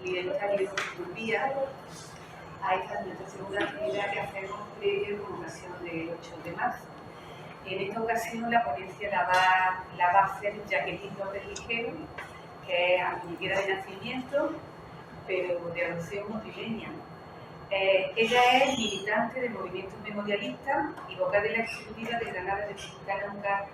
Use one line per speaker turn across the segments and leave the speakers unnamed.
Libertario Urbía a esta nuestra segunda actividad que hacemos previo con ocasión del 8 de marzo. En esta ocasión la ponencia la va a hacer Jacqueline López Ligero, que es amiguera de nacimiento, pero de adopción madrileña. Ella es militante del movimiento memorialista y vocal de la ejecutiva de Granada Republicana UNGAR.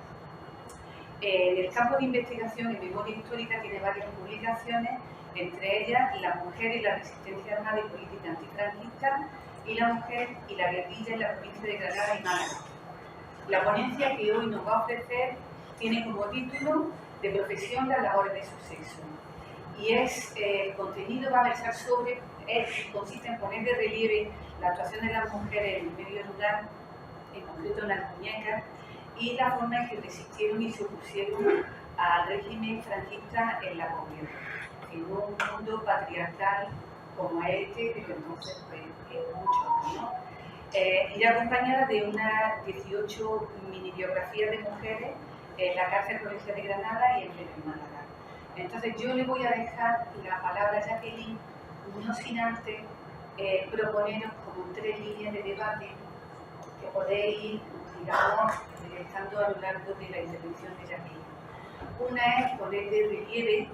En el campo de investigación en memoria histórica tiene varias publicaciones, entre ellas La mujer y la resistencia armada y política antifranquista y La mujer y la guerrilla en la provincia de Granada y Málaga. La ponencia que hoy nos va a ofrecer tiene como título De profesión las labores de su sexo. Y el contenido va a versar consiste en poner de relieve la actuación de las mujeres en el medio rural, en concreto en las muñecas, y la forma en que resistieron y se opusieron al régimen franquista en la posguerra, en un mundo patriarcal como este, pero entonces pues, es mucho, ¿no? Ir acompañada de unas 18 mini biografías de mujeres en la cárcel provincial de Granada y en Málaga. Entonces yo le voy a dejar la palabra a Jacqueline, no sin antes proponeros como 3 líneas de debate que podéis ir, digamos, estando a lo largo de la intervención de Jacqueline. Una es poner de relieve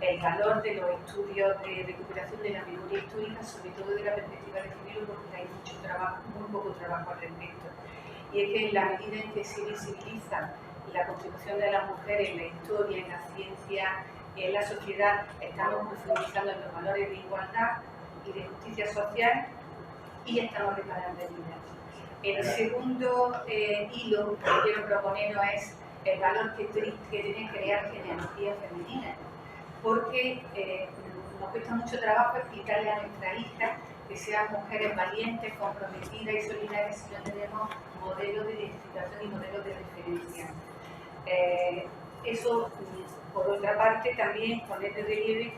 el valor de los estudios de recuperación de la memoria histórica, sobre todo de la perspectiva de género, porque hay mucho trabajo, muy poco trabajo al respecto. Y es que en la medida en que se visibiliza la contribución de las mujeres en la historia, en la ciencia, en la sociedad, estamos profundizando en los valores de igualdad y de justicia social y estamos reparando heridas. El segundo hilo que quiero proponeros es el valor que tiene crear genealogías femeninas, porque nos cuesta mucho trabajo explicarle a nuestras hijas que sean mujeres valientes, comprometidas y solidarias si no tenemos modelos de identificación y modelos de referencia. Eso, por otra parte, también poner de relieve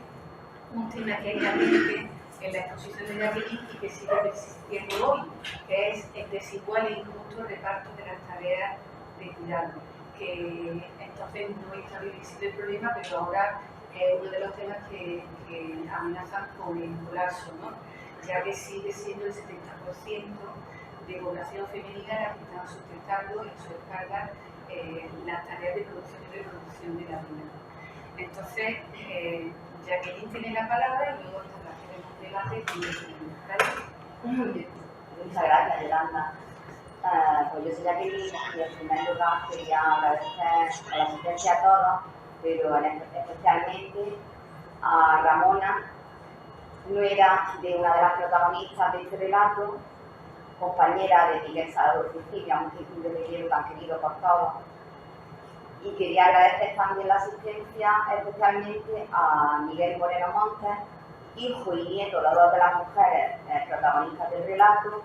un tema que hay también en la exposición de Jacqueline y que sigue persistiendo hoy, que es el desigual e injusto reparto de las tareas de cuidado, que entonces no está bien visible el problema, pero ahora es uno de los temas que amenazan con el colapso, ¿no? Ya que sigue siendo el 70% de población femenina la que están sustentando en su carga las tareas de producción y reproducción de la vida. Entonces, Jacqueline tiene la palabra y luego estableceremos un debate con el
Muchas gracias, Yolanda. Pues yo soy Jacqueline y en primer lugar quería agradecer a la asistencia a todos, pero especialmente a Ramona, nuera de una de las protagonistas de este relato, compañera de Miguel Salvador Cecilia, un título de libro tan querido por todos. Y quería agradecer también la asistencia especialmente a Miguel Moreno Montes, hijo y nieto, los dos de las mujeres protagonistas del relato,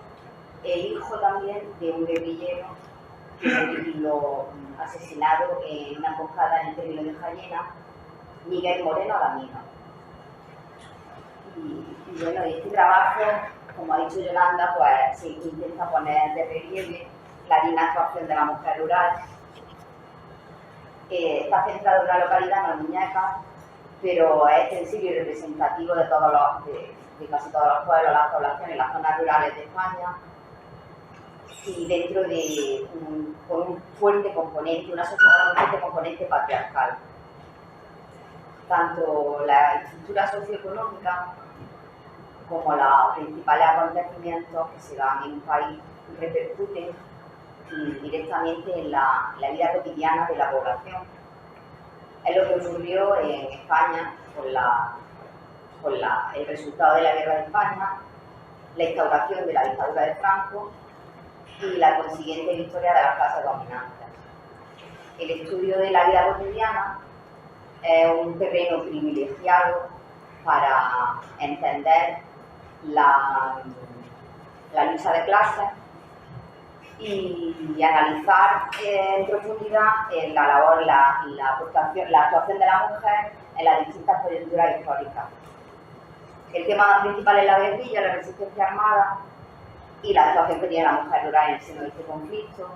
e hijo también de un guerrillero que lo asesinado en una emboscada en el término de Jayena, Miguel Moreno Lamino. Y bueno, este trabajo, como ha dicho Yolanda, pues se intenta poner de relieve la digna actuación de la mujer rural. Está centrado en una localidad, en Muñecas, pero es extensivo y representativo de casi todos los pueblos, las poblaciones, las zonas rurales de España, y dentro de con un fuerte componente, una sociedad con un fuerte componente patriarcal. Tanto la estructura socioeconómica como los principales acontecimientos que se dan en un país repercuten directamente en la vida cotidiana de la población. Es lo que ocurrió en España con el resultado de la guerra de España, la instauración de la dictadura de Franco y la consiguiente victoria de las clases dominantes. El estudio de la vida cotidiana es un terreno privilegiado para entender la lucha de clases y analizar en profundidad la labor, la actuación de la mujer en las distintas coyunturas históricas. El tema principal es la guerrilla, la resistencia armada y la actuación que tiene la mujer rural en el seno de este conflicto.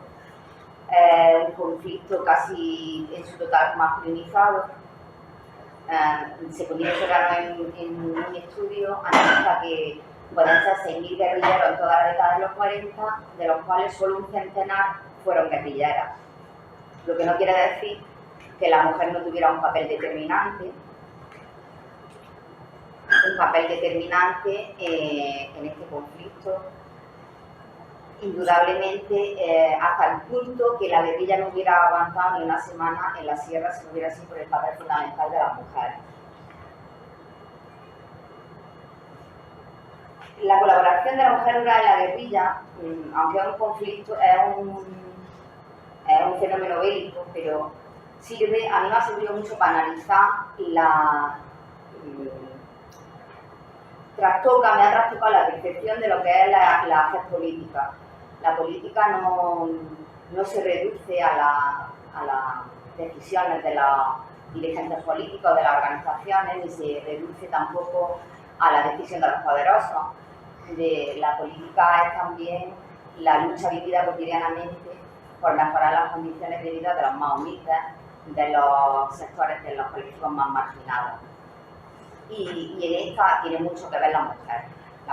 Un conflicto casi en su total masculinizado. Se posicionaron en un estudio, analiza que pueden ser 6.000 guerrilleros en toda la década de los 40, de los cuales solo un centenar fueron guerrilleras. Lo que no quiere decir que la mujer no tuviera un papel determinante en este conflicto, indudablemente, hasta el punto que la guerrilla no hubiera aguantado ni una semana en la sierra si no hubiera sido por el papel fundamental de las mujeres. La colaboración de la mujer rural en la guerrilla, aunque es un conflicto, es un fenómeno bélico, pero a mí me ha servido mucho para analizar me ha trastocado la percepción de lo que es la hacer política. La política no se reduce a las decisiones de los dirigentes políticos, de las organizaciones, ni se reduce tampoco a la decisión de los poderosos. La política es también la lucha vivida cotidianamente por mejorar las condiciones de vida de los más humildes, de los sectores, de los colectivos más marginados. Y en esta tiene mucho que ver las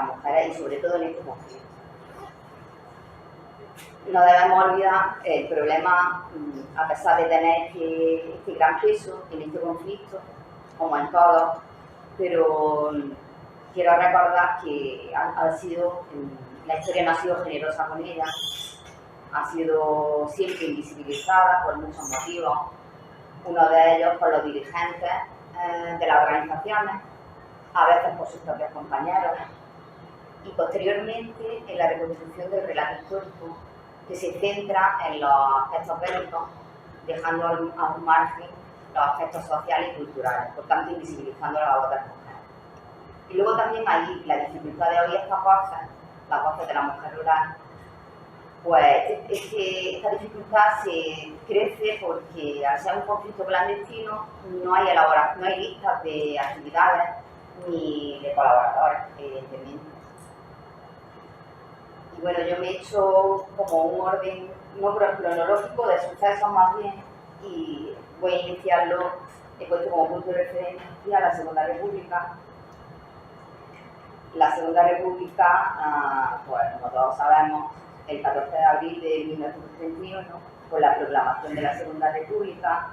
mujeres y sobre todo en este conflicto. No debemos olvidar el problema, a pesar de tener este gran peso en este conflicto, como en todos, pero quiero recordar que la historia no ha sido generosa con ella, ha sido siempre invisibilizada por muchos motivos, uno de ellos por los dirigentes de las organizaciones, a veces por sus propios compañeros, y posteriormente en la reconstrucción del relato histórico, que se centra en los aspectos bélicos, dejando a un margen los aspectos sociales y culturales, por tanto invisibilizando la voz de las mujeres. Y luego también hay la dificultad de oír estas voces, las voces de la mujer rural. Pues esta dificultad se crece porque al ser un conflicto clandestino no hay listas de actividades ni de colaboradores, evidentemente. Y bueno, yo me he hecho como un orden, no cronológico, de sucesos más bien, y voy a iniciarlo, he puesto como punto de referencia la Segunda República. La Segunda República, pues como todos sabemos, el 14 de abril de 1931, con la proclamación de la Segunda República,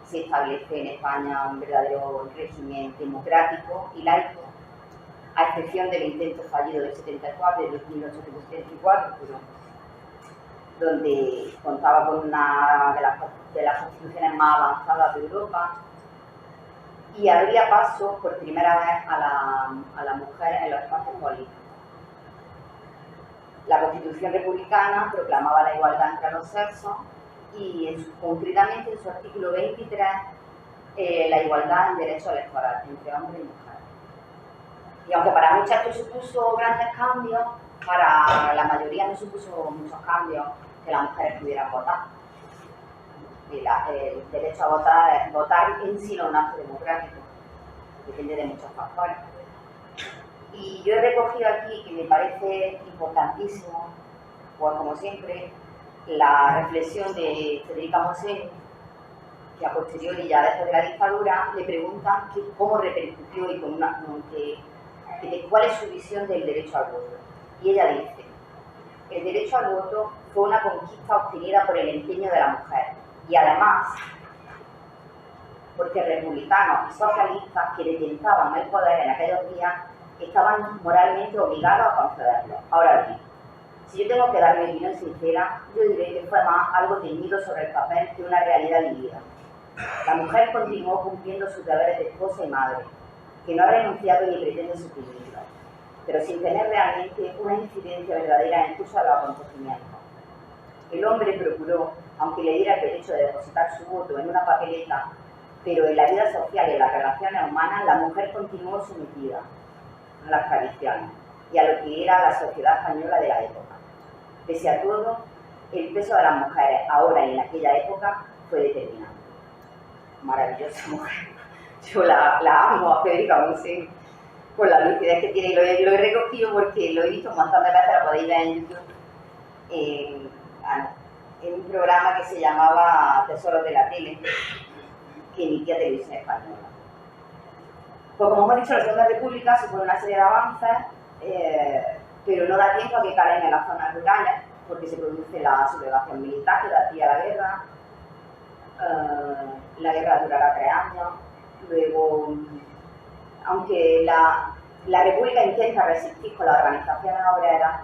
se establece en España un verdadero régimen democrático y laico, a excepción del intento fallido del 74, de 1874, donde contaba con una de las constituciones más avanzadas de Europa, y abría paso por primera vez a la mujer en los espacios políticos. La Constitución republicana proclamaba la igualdad entre los sexos y concretamente en su artículo 23 la igualdad en derecho electoral entre hombres y mujeres. Y aunque para muchos esto supuso grandes cambios, para la mayoría no supuso muchos cambios que las mujeres pudieran votar. El derecho a votar en sí no es un acto democrático, depende de muchos factores. Y yo he recogido aquí, que me parece importantísimo, pues como siempre, la reflexión de Federica Moseni, que a posteriori, ya después de la dictadura, le preguntan cómo repercutió y cuál es su visión del derecho al voto. Y ella dice: el derecho al voto fue una conquista obtenida por el empeño de la mujer, y además porque republicanos y socialistas que detentaban el poder en aquellos días estaban moralmente obligados a concederlo. Ahora bien, si yo tengo que dar mi opinión sincera, yo diré que fue más algo teñido sobre el papel que una realidad vivida. La mujer continuó cumpliendo sus deberes de esposa y madre, que no ha renunciado ni pretende suprimirlos, pero sin tener realmente una incidencia verdadera en el curso de los acontecimientos. El hombre procuró, aunque le diera el derecho de depositar su voto en una papeleta, pero en la vida social y en las relaciones humanas la mujer continuó sometida a las tradiciones y a lo que era la sociedad española de la época. Pese a todo, el peso de las mujeres ahora y en aquella época fue determinante. Maravillosa mujer. Yo la amo a Federica Montseny por la lucidez que tiene, y lo he recogido porque lo he visto un montón de veces, lo podéis ver en YouTube, en un programa que se llamaba Tesoros de la Tele, que emitía Televisión Española. Pues como hemos dicho, la Segunda República supone una serie de avances, pero no da tiempo a que calen en las zonas rurales, porque se produce la sublevación militar que da pie a la guerra. La guerra durará 3 años. Luego, aunque la República intenta resistir con las organizaciones obreras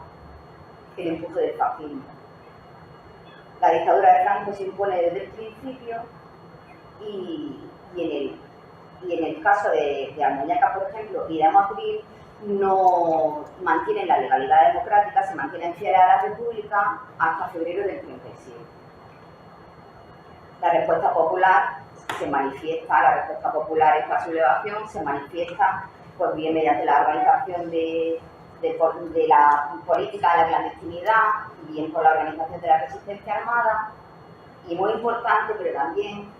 el empuje del fascismo. La dictadura de Franco se impone desde el principio y en el caso de Almuñécar, por ejemplo, y de Motril, no mantienen la legalidad democrática, se mantienen fieles a la República hasta febrero del 37. La respuesta popular se manifiesta, la respuesta popular a esta sublevación se manifiesta por bien mediante la organización de la política de la clandestinidad, bien por la organización de la resistencia armada, y muy importante, pero también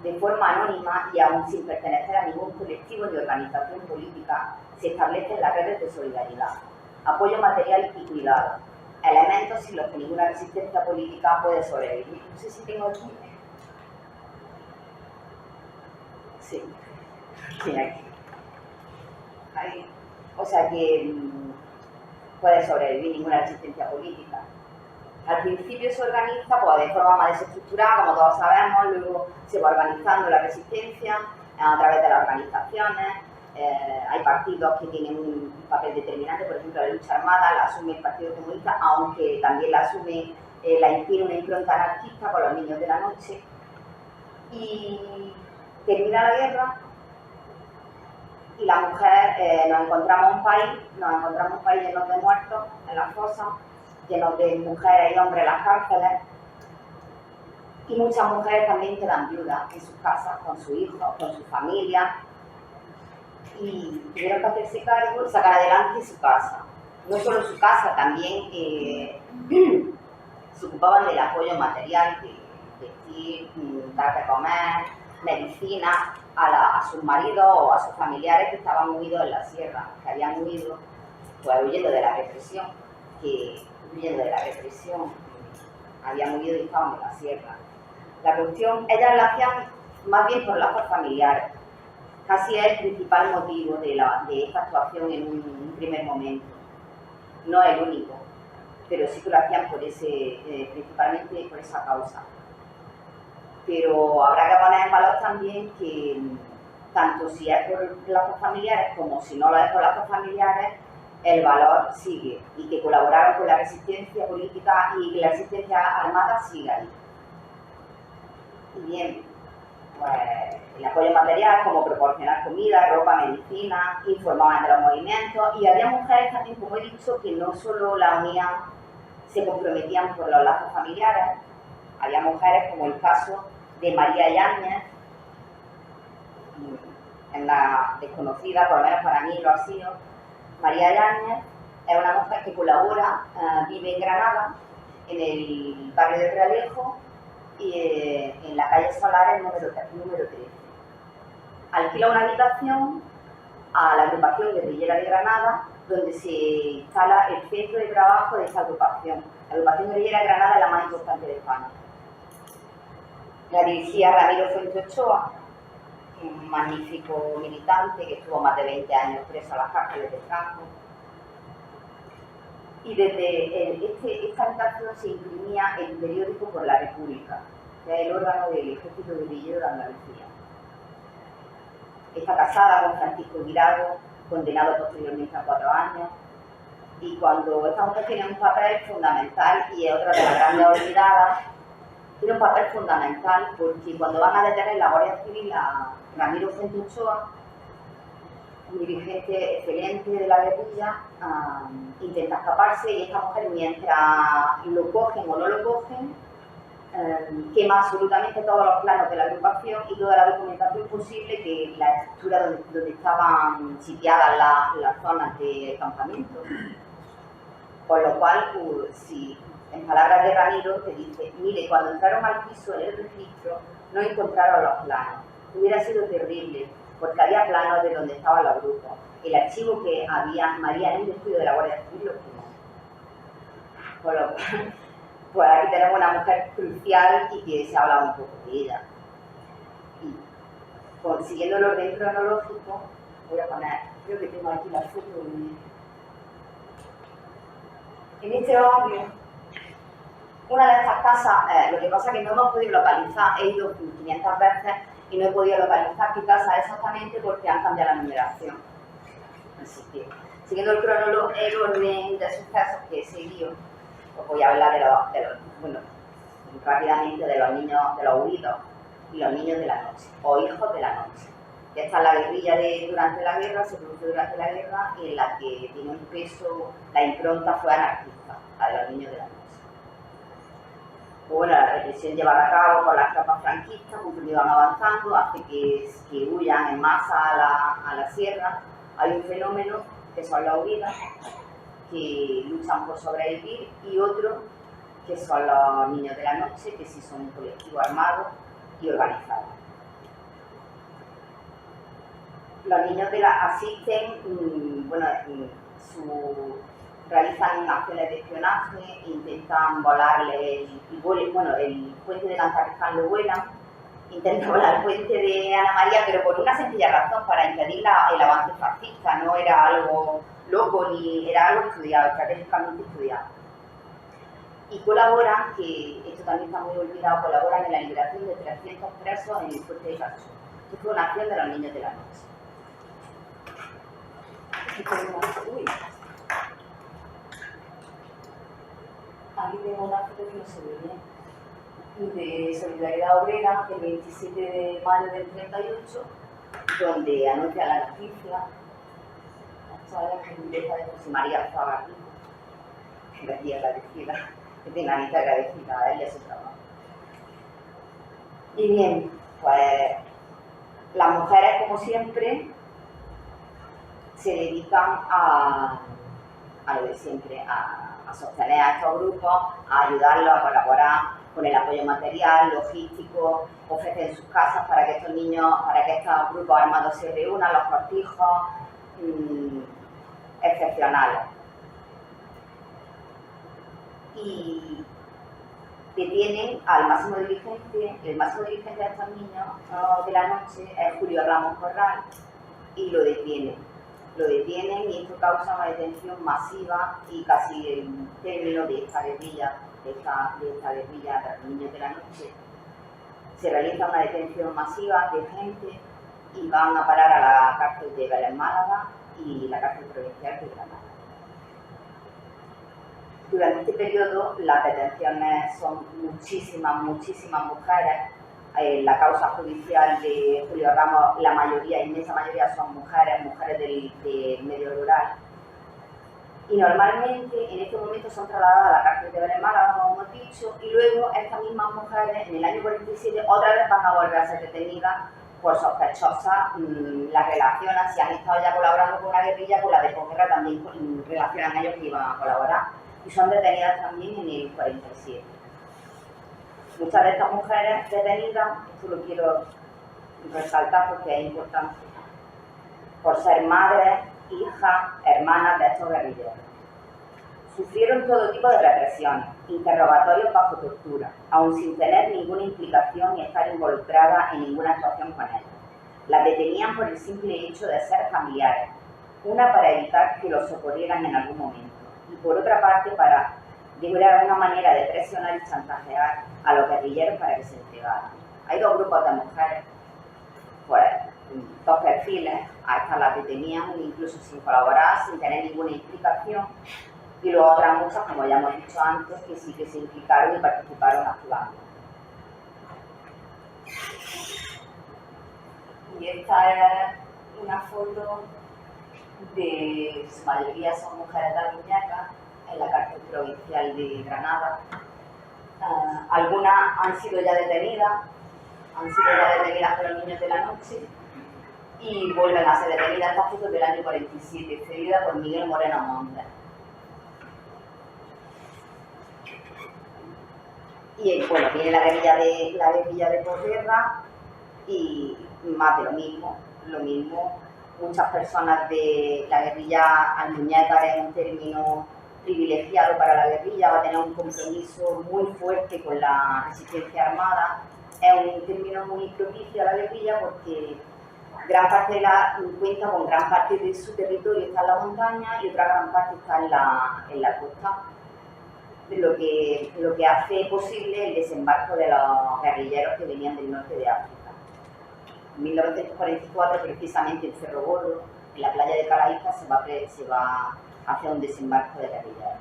de forma anónima y aún sin pertenecer a ningún colectivo ni organización política, se establecen las redes de solidaridad, apoyo material y cuidado, elementos sin los que ninguna resistencia política puede sobrevivir. No sé si tengo aquí. Sí, aquí. Ahí. O sea que puede sobrevivir ninguna resistencia política. Al principio se organiza pues, de forma más desestructurada, como todos sabemos, luego se va organizando la resistencia a través de las organizaciones. Hay partidos que tienen un papel determinante, por ejemplo, la lucha armada la asume el Partido Comunista, aunque también la asume, tiene una impronta anarquista con los niños de la noche. Y termina la guerra y la mujer, nos encontramos un país lleno de muertos en las fosas, llenos de mujeres y hombres en las cárceles, y muchas mujeres también quedan viudas en sus casas, con sus hijos, con su familia, y tuvieron que hacerse cargo y sacar adelante su casa. No solo su casa, también se ocupaban del apoyo material, de vestir, dar de comer, medicina a sus maridos o a sus familiares que estaban huidos en la sierra, que habían huido, pues huyendo de la represión, habían huido y estaban en la sierra. La cuestión, ellas la hacían más bien por lazos familiares, casi es el principal motivo de esta actuación en un primer momento. No es el único, pero sí que lo hacían principalmente por esa causa. Pero habrá que poner en valor también que tanto si es por lazos familiares como si no lo es por lazos familiares, el valor sigue y que colaboraron con la resistencia política y que la resistencia armada sigue ahí. Y bien, pues el apoyo material como proporcionar comida, ropa, medicina, informaban de los movimientos, y había mujeres también, como he dicho, que no solo la unían, se comprometían por los lazos familiares. Había mujeres como el caso de María Yáñez, en la desconocida, por lo menos para mí lo ha sido. María Yáñez es una mujer que colabora, vive en Granada, en el barrio de Realejo, y en la calle Solares número 13. Alquila una habitación a la agrupación guerrillera de Granada, donde se instala el centro de trabajo de esa agrupación. La agrupación guerrillera de Granada es la más importante de España. La dirigía Ramiro Fuente Ochoa, un magnífico militante que estuvo más de 20 años preso a las cárceles de Franco. Y desde esta habitación se imprimía el periódico Por la República, que es el órgano del Ejército Guerrillero de Andalucía. Está casada con Francisco Guirado, condenado posteriormente a 4 años, y cuando esta mujer tiene un papel fundamental, y es otra de las grandes olvidadas, tiene un papel fundamental porque cuando van a detener la Guardia Civil a Ramiro Fuente Ochoa, un dirigente excelente de la guerrilla, intenta escaparse, y esta mujer, mientras lo cogen o no lo cogen, quema absolutamente todos los planos de la agrupación y toda la documentación posible que la estructura donde estaban sitiadas las zonas de campamento. Por lo cual, si en palabras de Ramiro, que dice: mire, cuando entraron al piso en el registro, no encontraron los planos. Hubiera sido terrible, porque había planos de donde estaban los grupos. El archivo que había María en un descuido de la Guardia Civil lo quemó. Por lo cual, pues aquí tenemos una mujer crucial y que se habla un poco de ella. Y siguiendo el orden cronológico, voy a poner, creo que tengo aquí la foto en este barrio. Una de estas casas, lo que pasa es que no hemos podido localizar, he ido 500 veces y no he podido localizar qué casa exactamente porque han cambiado la numeración. Así que, siguiendo el orden de sucesos que he seguido, os voy a hablar bueno, rápidamente de los niños, de los huidos y los niños de la noche, o hijos de la noche. Esta es la guerrilla durante la guerra, se produjo durante la guerra y en la que tiene un peso, la impronta fue anarquista, la de los niños de la noche. Bueno, la represión llevada a cabo por las tropas franquistas, conforme iban avanzando, hace que huyan en masa a la sierra. Hay un fenómeno que son las huidas, que luchan por sobrevivir, y otro que son los niños de la noche, que sí son un colectivo armado y organizado. Los niños asisten, realizan acciones de espionaje, intentan volarle el puente de Lanzarizán lo vuelan, intentan volar el puente de Ana María, pero por una sencilla razón, para impedir el avance fascista. No era algo loco ni era algo estudiado, estratégicamente estudiado. Y colaboran, que esto también está muy olvidado, colaboran en la liberación de 300 presos en el fuerte de Cachú. Esto fue una acción de los niños de la noche. Aquí tengo una foto que no se ve bien, de Solidaridad Obrera, del 27 de mayo del 38, donde anuncia la noticia. ¿Sabes? De José María Zagarrido, que le di agradecida, que tenga Anita agradecida a él y a su trabajo. Y bien, pues las mujeres, como siempre, se dedican a lo de siempre, a sostener a estos grupos, a ayudarlos, a colaborar con el apoyo material, logístico, ofrecen sus casas para que estos niños, para que estos grupos armados se reúnan, los cortijos, excepcionales. Y detienen al máximo dirigente, el máximo dirigente de estos niños de la noche es Julio Ramos Corral, y lo detienen y esto causa una detención masiva y casi el término de esta guerrilla, de esta guerrilla de los niños de la noche. Se realiza una detención masiva de gente y van a parar a la cárcel de Vélez Málaga y la cárcel provincial de Granada. Durante este periodo las detenciones son muchísimas mujeres. La causa judicial de Julio Ramos, la mayoría, inmensa mayoría, son mujeres del medio rural. Y normalmente en este momento son trasladadas a la cárcel de Vélez Málaga, como hemos dicho, y luego estas mismas mujeres en el año 47 otra vez van a volver a ser detenidas por sospechosas. Las relacionan, si han estado ya colaborando con una guerrilla, con la de posguerra también relacionan a ellos que iban a colaborar, y son detenidas también en el 47. Muchas de estas mujeres detenidas, esto lo quiero resaltar porque es importante, por ser madres, hijas, hermanas de estos guerrilleros. Sufrieron todo tipo de represiones, interrogatorios bajo tortura, aun sin tener ninguna implicación ni estar involucradas en ninguna actuación con ellos. Las detenían por el simple hecho de ser familiares, una para evitar que los socorrieran en algún momento, y por otra parte para era una manera de presionar y chantajear a los guerrilleros para que se entregaran. Hay dos grupos de mujeres, pues dos perfiles, a estas las detenían incluso sin colaborar, sin tener ninguna implicación, y luego otras muchas, como ya hemos dicho antes, que sí que se implicaron y participaron actuando. Y esta es una foto de, su mayoría son mujeres de Arguñaca, en la cárcel provincial de Granada. Algunas han sido ya detenidas por los niños de la noche y vuelven a ser detenidas. Esta foto del año 47, cedida por Miguel Moreno Montes. Y bueno, viene la guerrilla de posguerra y más de lo mismo. Muchas personas de la guerrilla almuñécar es un término privilegiado para la guerrilla, va a tener un compromiso muy fuerte con la resistencia armada. Es un término muy propicio a la guerrilla porque gran parte de cuenta con gran parte de su territorio está en la montaña y otra gran parte está en la costa, lo que hace posible el desembarco de los guerrilleros que venían del norte de África. En 1944, precisamente en Cerro Gordo, en la playa de Calaíza, se va a hacer un desembarco de guerrilleros.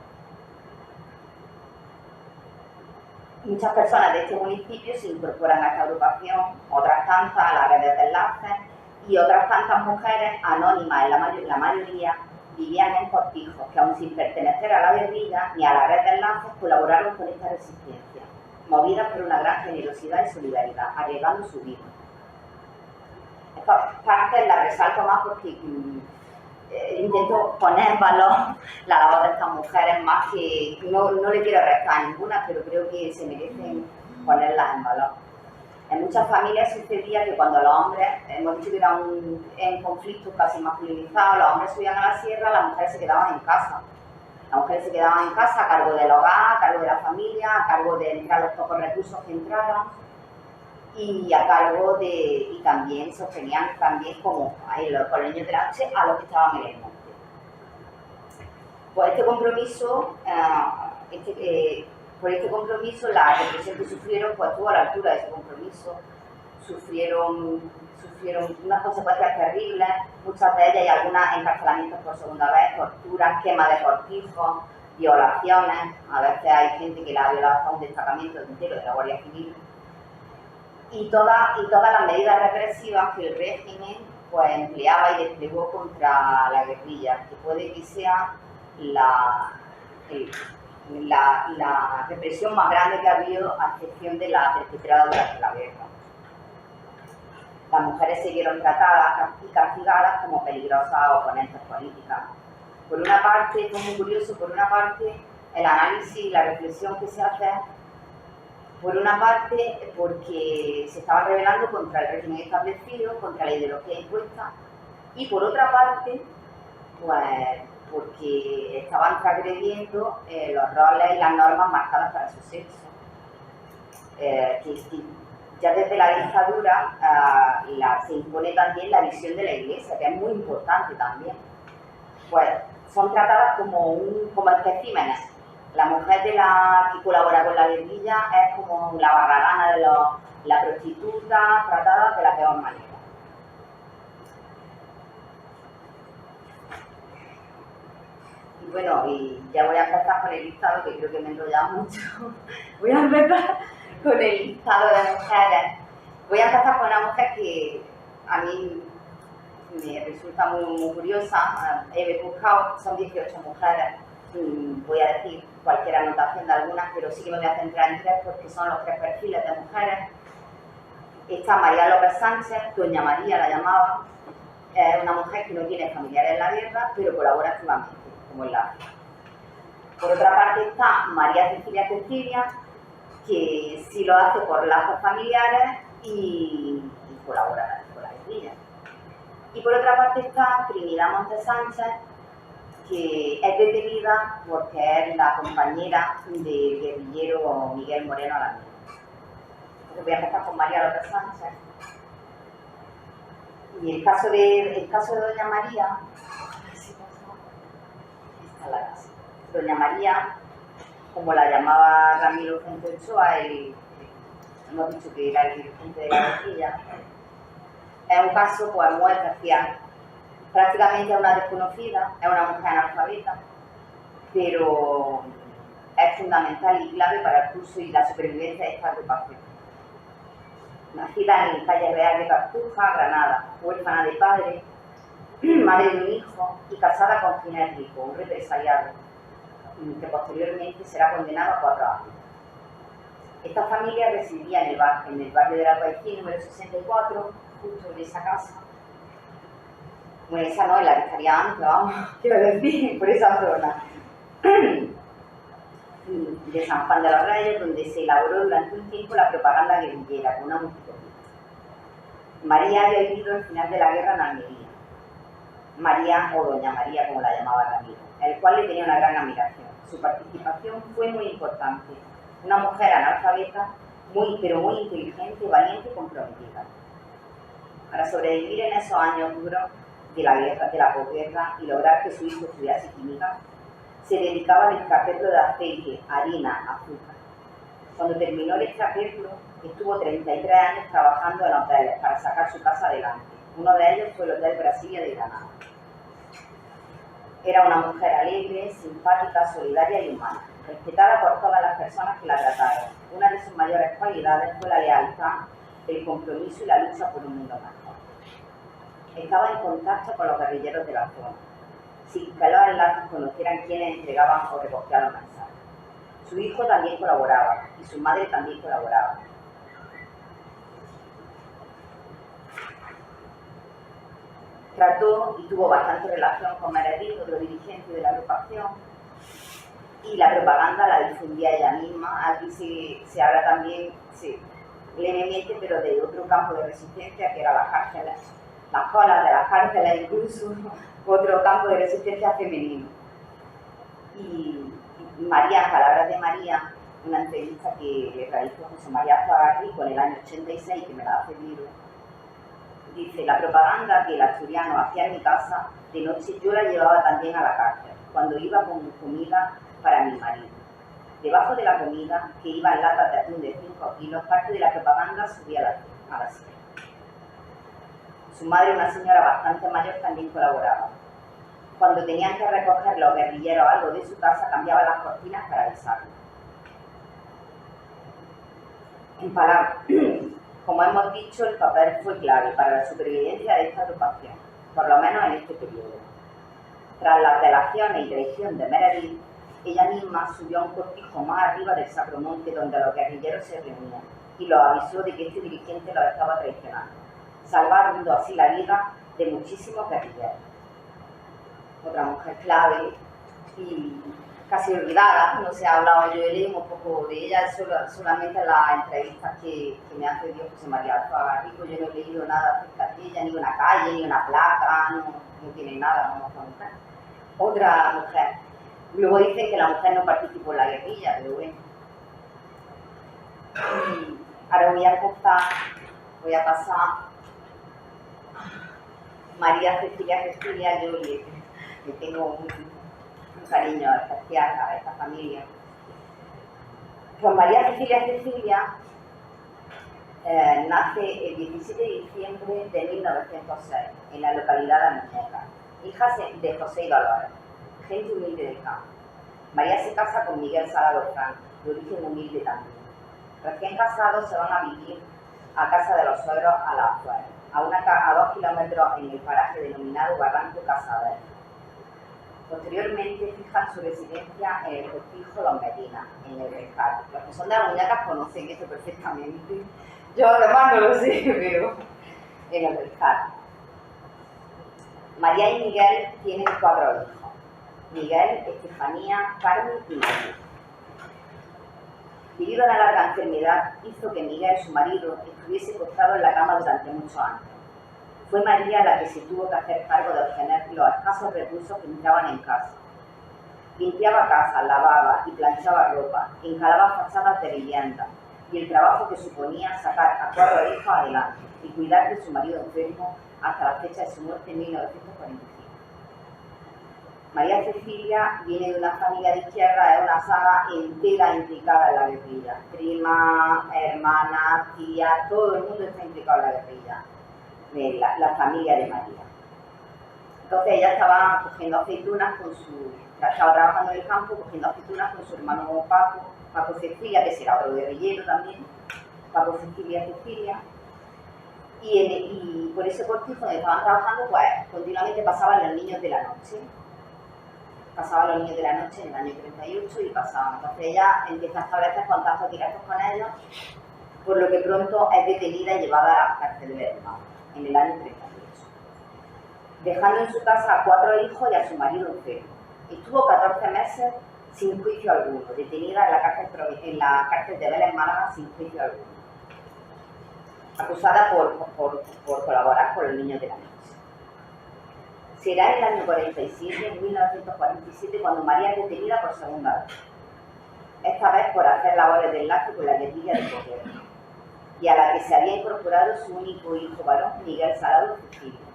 Muchas personas de este municipio se incorporan a esta agrupación, otras tantas a las redes de enlaces y otras tantas mujeres anónimas, la mayoría, vivían en cortijos que, aun sin pertenecer a la guerrilla ni a la red de enlaces, colaboraron con esta resistencia, movidas por una gran generosidad y solidaridad, arriesgando su vida. Estas partes las resalto más porque intento poner en valor la labor de estas mujeres, más que no le quiero restar a ninguna, pero creo que se merecen ponerlas en valor. En muchas familias sucedía que cuando los hombres, hemos dicho que era en conflictos casi masculinizados, los hombres subían a la sierra, las mujeres se quedaban en casa. Las mujeres se quedaban en casa a cargo del hogar, a cargo de la familia, a cargo de entrar los pocos recursos que entraran y a cargo de, y también sostenían también como con los niños de la noche a los que estaban en el monte. Pues este compromiso, por este compromiso, la represión que sufrieron pues estuvo a la altura de ese compromiso. Sufrieron unas consecuencias terribles, muchas de ellas y algunas encarcelamientos por segunda vez, torturas, quema de cortijos, violaciones. A veces hay gente que la ha violado hasta un destacamento entero de la Guardia Civil. Y todas las medidas represivas que el régimen pues, empleaba y desplegó contra la guerrilla, que puede que sea la represión más grande que ha habido, a excepción de la perpetrada durante la guerra. Las mujeres se vieron tratadas y castigadas como peligrosas oponentes políticas. Por una parte, esto es muy curioso, el análisis y la reflexión que se hace, por una parte, porque se estaban rebelando contra el régimen establecido, contra la ideología impuesta, y por otra parte, pues, porque estaban transgrediendo los roles y las normas marcadas para su sexo. Ya desde la dictadura se impone también la visión de la Iglesia, que es muy importante también. Pues son tratadas como especímenes. La mujer que colabora con la guerrilla es como la barragana de la prostituta, tratada de la peor manera. Y bueno, y ya voy a empezar con el listado, que creo que me he enrollado mucho. Voy a empezar con el listado de mujeres. Voy a empezar con una mujer que a mí me resulta muy curiosa. He buscado, son 18 mujeres. Voy a decir cualquier anotación de algunas, pero sí que me voy a centrar en 3 porque son los 3 perfiles de mujeres. Está María López Sánchez, Doña María la llamaba. Es una mujer que no tiene familiares en la guerra, pero colabora activamente, como enlace. Por otra parte está María Cecilia, que sí lo hace por lazos familiares y colabora con la guerrilla. Y por otra parte está Trinidad Montes Sánchez, que es detenida porque es la compañera del guerrillero Miguel Moreno Alameda. Entonces voy a empezar con María López Sánchez. Y el caso de Doña María, esta es la casa. Doña María, como la llamaba Ramiro Fuente Ochoa, hemos dicho que era el dirigente de la guerrilla, es un caso pues, muy especial. Prácticamente es una desconocida, es una mujer analfabeta, pero es fundamental y clave para el curso y la supervivencia de esta agrupación. Nacida en calle Real de Cartuja, Granada, huérfana de padre, madre de un hijo y casada con Ginés Rico, un represaliado, que posteriormente será condenado a 4 años. Esta familia residía en el barrio de la Paisí, número 64, justo en esa casa. Bueno, esa no es la que estaría antes, vamos, quiero decir, por esa zona. de San Juan de los Reyes, donde se elaboró durante un tiempo la propaganda guerrillera con una multitud. María había vivido el final de la guerra en Almería. María, o Doña María, como la llamaba Ramiro, el cual le tenía una gran admiración. Su participación fue muy importante. Una mujer analfabeta, pero muy inteligente, valiente y comprometida. Para sobrevivir en esos años duros de la guerra, de la posguerra, y lograr que su hijo estudiase química, se dedicaba al extraperlo de aceite, harina, azúcar. Cuando terminó el extraperlo, estuvo 33 años trabajando en hoteles para sacar su casa adelante. Uno de ellos fue el Hotel Brasilia de Granada. Era una mujer alegre, simpática, solidaria y humana, respetada por todas las personas que la trataron. Una de sus mayores cualidades fue la lealtad, el compromiso y la lucha por un mundo mejor. Estaba en contacto con los guerrilleros de la zona, sin que los enlaces conocieran quiénes entregaban o recogían los mensajes. Su hijo también colaboraba y su madre también colaboraba. Trató y tuvo bastante relación con Meredith, otro dirigente de la agrupación, y la propaganda la difundía ella misma. Aquí se habla también, levemente, pero de otro campo de resistencia, que era las cárceles, las colas de las cárceles, incluso otro campo de resistencia femenino. Y María, palabras de María, una entrevista que le realizó José María Zagarrico en el año 86, que me la ha cedido, dice: la propaganda que el asturiano hacía en mi casa, de noche yo la llevaba también a la cárcel, cuando iba con comida para mi marido. Debajo de la comida, que iba en latas de atún de 5 kilos, parte de la propaganda subía a la sierra. Su madre, una señora bastante mayor, también colaboraba. Cuando tenían que recoger los guerrilleros algo de su casa, cambiaban las cortinas para avisarlos. En palabras, como hemos dicho, el papel fue clave para la supervivencia de esta agrupación, por lo menos en este periodo. Tras las delaciones y traición de Meredith, ella misma subió a un cortijo más arriba del Sacromonte, donde los guerrilleros se reunían, y los avisó de que este dirigente los estaba traicionando, salvando así la vida de muchísimos guerrilleros. Otra mujer clave y casi olvidada, no se ha hablado, yo he leído un poco de ella solamente en las entrevistas que me ha pedido José María Zagarrico. Yo no he leído nada acerca de ella, ni una calle, ni una placa, no tiene nada, vamos a contar. Otra mujer. Luego dicen que la mujer no participó en la guerrilla, pero bueno. Y ahora voy a pasar María Cecilia, yo le tengo un cariño especial a esta familia. Pues María Cecilia nace el 17 de diciembre de 1906 en la localidad de Almuñécar, hija de José y Dolores, gente humilde del campo. María se casa con Miguel Salado Franco, de origen humilde también. Recién casados se van a vivir a casa de los suegros a la afuera, a 2 kilómetros en el paraje denominado Barranco Casadel. Posteriormente fijan su residencia en el cortijo Los Medina, en el Rescate. Los que son de Almuñécar conocen esto perfectamente. Yo además no lo sé, pero en el Rescate. María y Miguel tienen 4 hijos. Miguel, Estefanía, Carmen y María. Debido a una larga enfermedad, hizo que Miguel, su marido, estuviese postrado en la cama durante muchos años. Fue María la que se tuvo que hacer cargo de obtener los escasos recursos que entraban en casa. Limpiaba casa, lavaba y planchaba ropa, encalaba fachadas de vivienda, y el trabajo que suponía sacar a 4 hijos adelante y cuidar de su marido enfermo hasta la fecha de su muerte en 1945. María Cecilia viene de una familia de izquierda, es una saga entera implicada en la guerrilla. Prima, hermana, tía, todo el mundo está implicado en la guerrilla. La familia de María. Entonces ella estaba cogiendo aceitunas estaba trabajando en el campo, cogiendo aceitunas con su hermano Paco Cecilia, que será otro guerrillero también, Paco Cecilia. Y por ese cortijo donde estaban trabajando, pues continuamente pasaban los niños de la noche. Pasaban los niños de la noche en el año 38 y pasaban. Entonces ella empieza a establecer contactos directos con ellos, por lo que pronto es detenida y llevada a la cárcel de Bermao en el año 38, dejando en su casa a 4 hijos y a su marido enfermo. Estuvo 14 meses sin juicio alguno, detenida en la cárcel de Vélez, Málaga, sin juicio alguno, acusada por colaborar con los niños de la noche. Será en el año 47, en 1947, cuando María es detenida por segunda vez, esta vez por hacer labores de enlace con la guerrilla del gobierno, y a la que se había incorporado su único hijo varón, Miguel Salado Cecilio.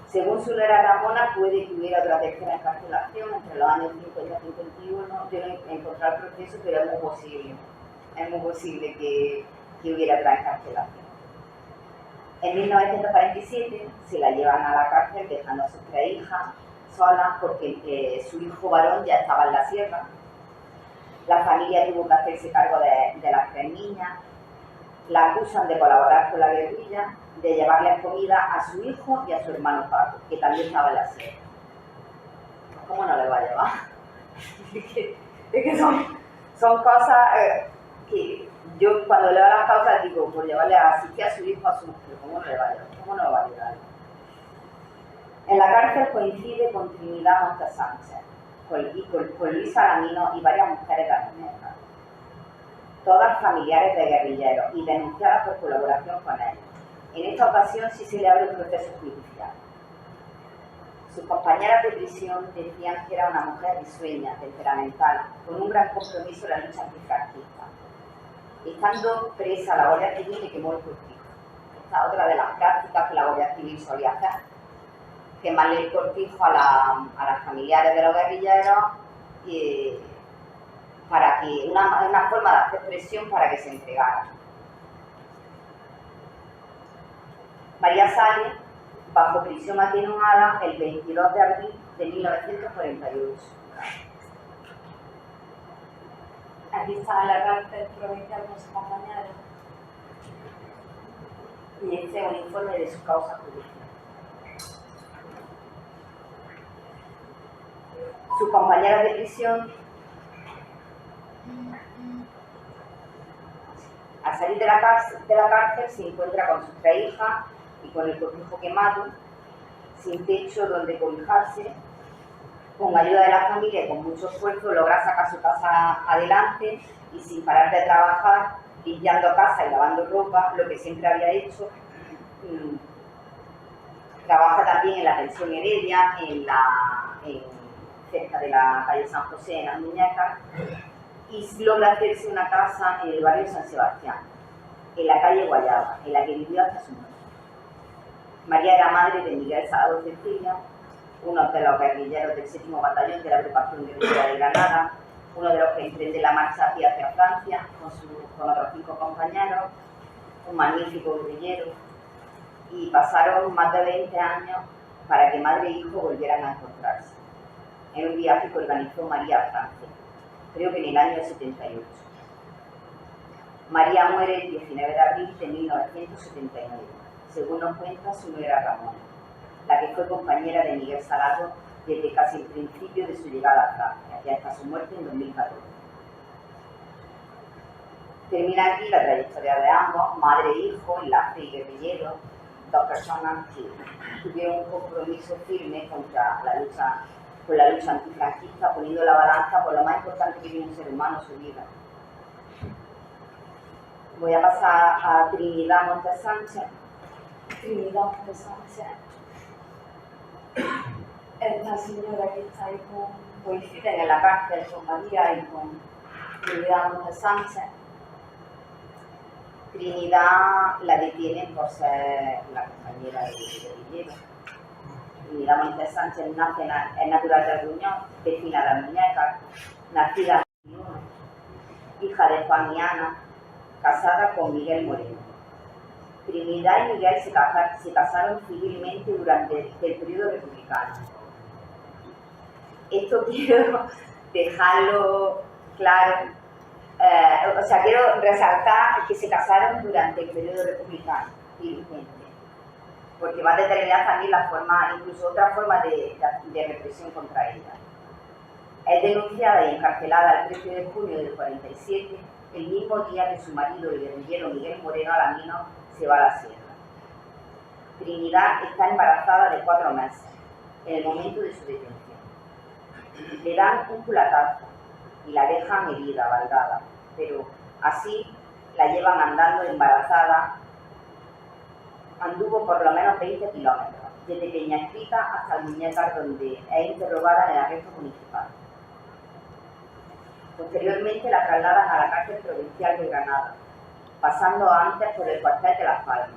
Según su nuera Ramona, puede que hubiera otra tercera encarcelación entre los años 50 y 51. Yo no he encontrado el proceso, pero es muy posible. Es muy posible que hubiera otra encarcelación. En 1947 se la llevan a la cárcel dejando a sus tres hijas solas porque su hijo varón ya estaba en la sierra. La familia tuvo que hacerse cargo de las tres niñas. La acusan de colaborar con la guerrilla, de llevarles comida a su hijo y a su hermano Paco, que también estaba en la sierra. ¿Cómo no le va a llevar? Es que son cosas que yo cuando leo las causas digo, por llevarle a asistir a su hijo, a su mujer, ¿cómo no le va a llevar? ¿Cómo no le va a llevar? En la cárcel coincide con Trinidad Montes Sánchez, con Luisa Lamino y varias mujeres de Almería, todas familiares de guerrilleros y denunciadas por colaboración con ellos. En esta ocasión sí se le abre un proceso judicial. Sus compañeras de prisión decían que era una mujer risueña, temperamental, con un gran compromiso en la lucha antifranquista. Estando presa, la Guardia Civil le quemó el cortijo. Esta es otra de las prácticas que la Guardia Civil solía hacer: quemarle el cortijo a las familiares de los guerrilleros para que una forma de hacer presión para que se entregaran. María sale bajo prisión atenuada el 22 de abril de 1948. Aquí está en la cárcel provincial con su compañero. Y este es un informe de su causa judicial. Sus compañeras de prisión, al salir de la cárcel, se encuentra con sus tres hijas y con el cortijo quemado, sin techo donde cobijarse. Con ayuda de la familia y con mucho esfuerzo logra sacar su casa adelante y sin parar de trabajar, limpiando casa y lavando ropa, lo que siempre había hecho. Trabaja también en la pensión Heredia, cerca de la calle San José, en Las Muñecas, y logra hacerse una casa en el barrio San Sebastián, en la calle Guayaba, en la que vivió hasta su muerte. María era madre de Miguel Salado Cecilio, uno de los guerrilleros del 7º Batallón de la Agrupación Guerrillera de Granada, uno de los que emprende la marcha hacia Francia con otros 5 compañeros, un magnífico guerrillero, y pasaron más de 20 años para que madre e hijo volvieran a encontrarse, en un viaje que organizó María a Francia, creo que en el año 78. María muere el 19 de abril de 1979, según nos cuenta su nuera Ramona, la que fue compañera de Miguel Salado desde casi el principio de su llegada a Francia y hasta su muerte en 2014. Termina aquí la trayectoria de ambos, madre e hijo, enlace y guerrillero, dos personas que tuvieron un compromiso firme contra la lucha antifranquista, poniendo la balanza por lo más importante que tiene un ser humano, su vida. Voy a pasar a Trinidad Montes Sánchez. Trinidad Montes Sánchez. Esta señora que está ahí coinciden en la cárcel con María y con Trinidad Montes Sánchez. Trinidad la detienen por ser la compañera de guerrillero. Trinidad Montes Sánchez es natural de Gruñón, vecina de Las Muñecas, nacida en 2001, hija de Juan y Ana, casada con Miguel Moreno. Trinidad y Miguel se casaron civilmente durante el periodo republicano. Esto quiero dejarlo claro, quiero resaltar que se casaron durante el periodo republicano, civilmente, porque va a determinar también la forma, incluso otra forma de represión contra ella. Es denunciada y encarcelada el 13 de junio del 47, el mismo día que su marido, el guerrillero Miguel Moreno Alamino, se va a la sierra. Trinidad está embarazada de 4 meses, en el momento de su detención. Le dan un culatazo y la dejan herida, baldada, pero así la llevan andando embarazada. Anduvo por lo menos 20 kilómetros, desde Peñasquita hasta Muñecas, donde es interrogada en el arresto municipal. Posteriormente la trasladan a la cárcel provincial de Granada, pasando antes por el cuartel de Las Palmas,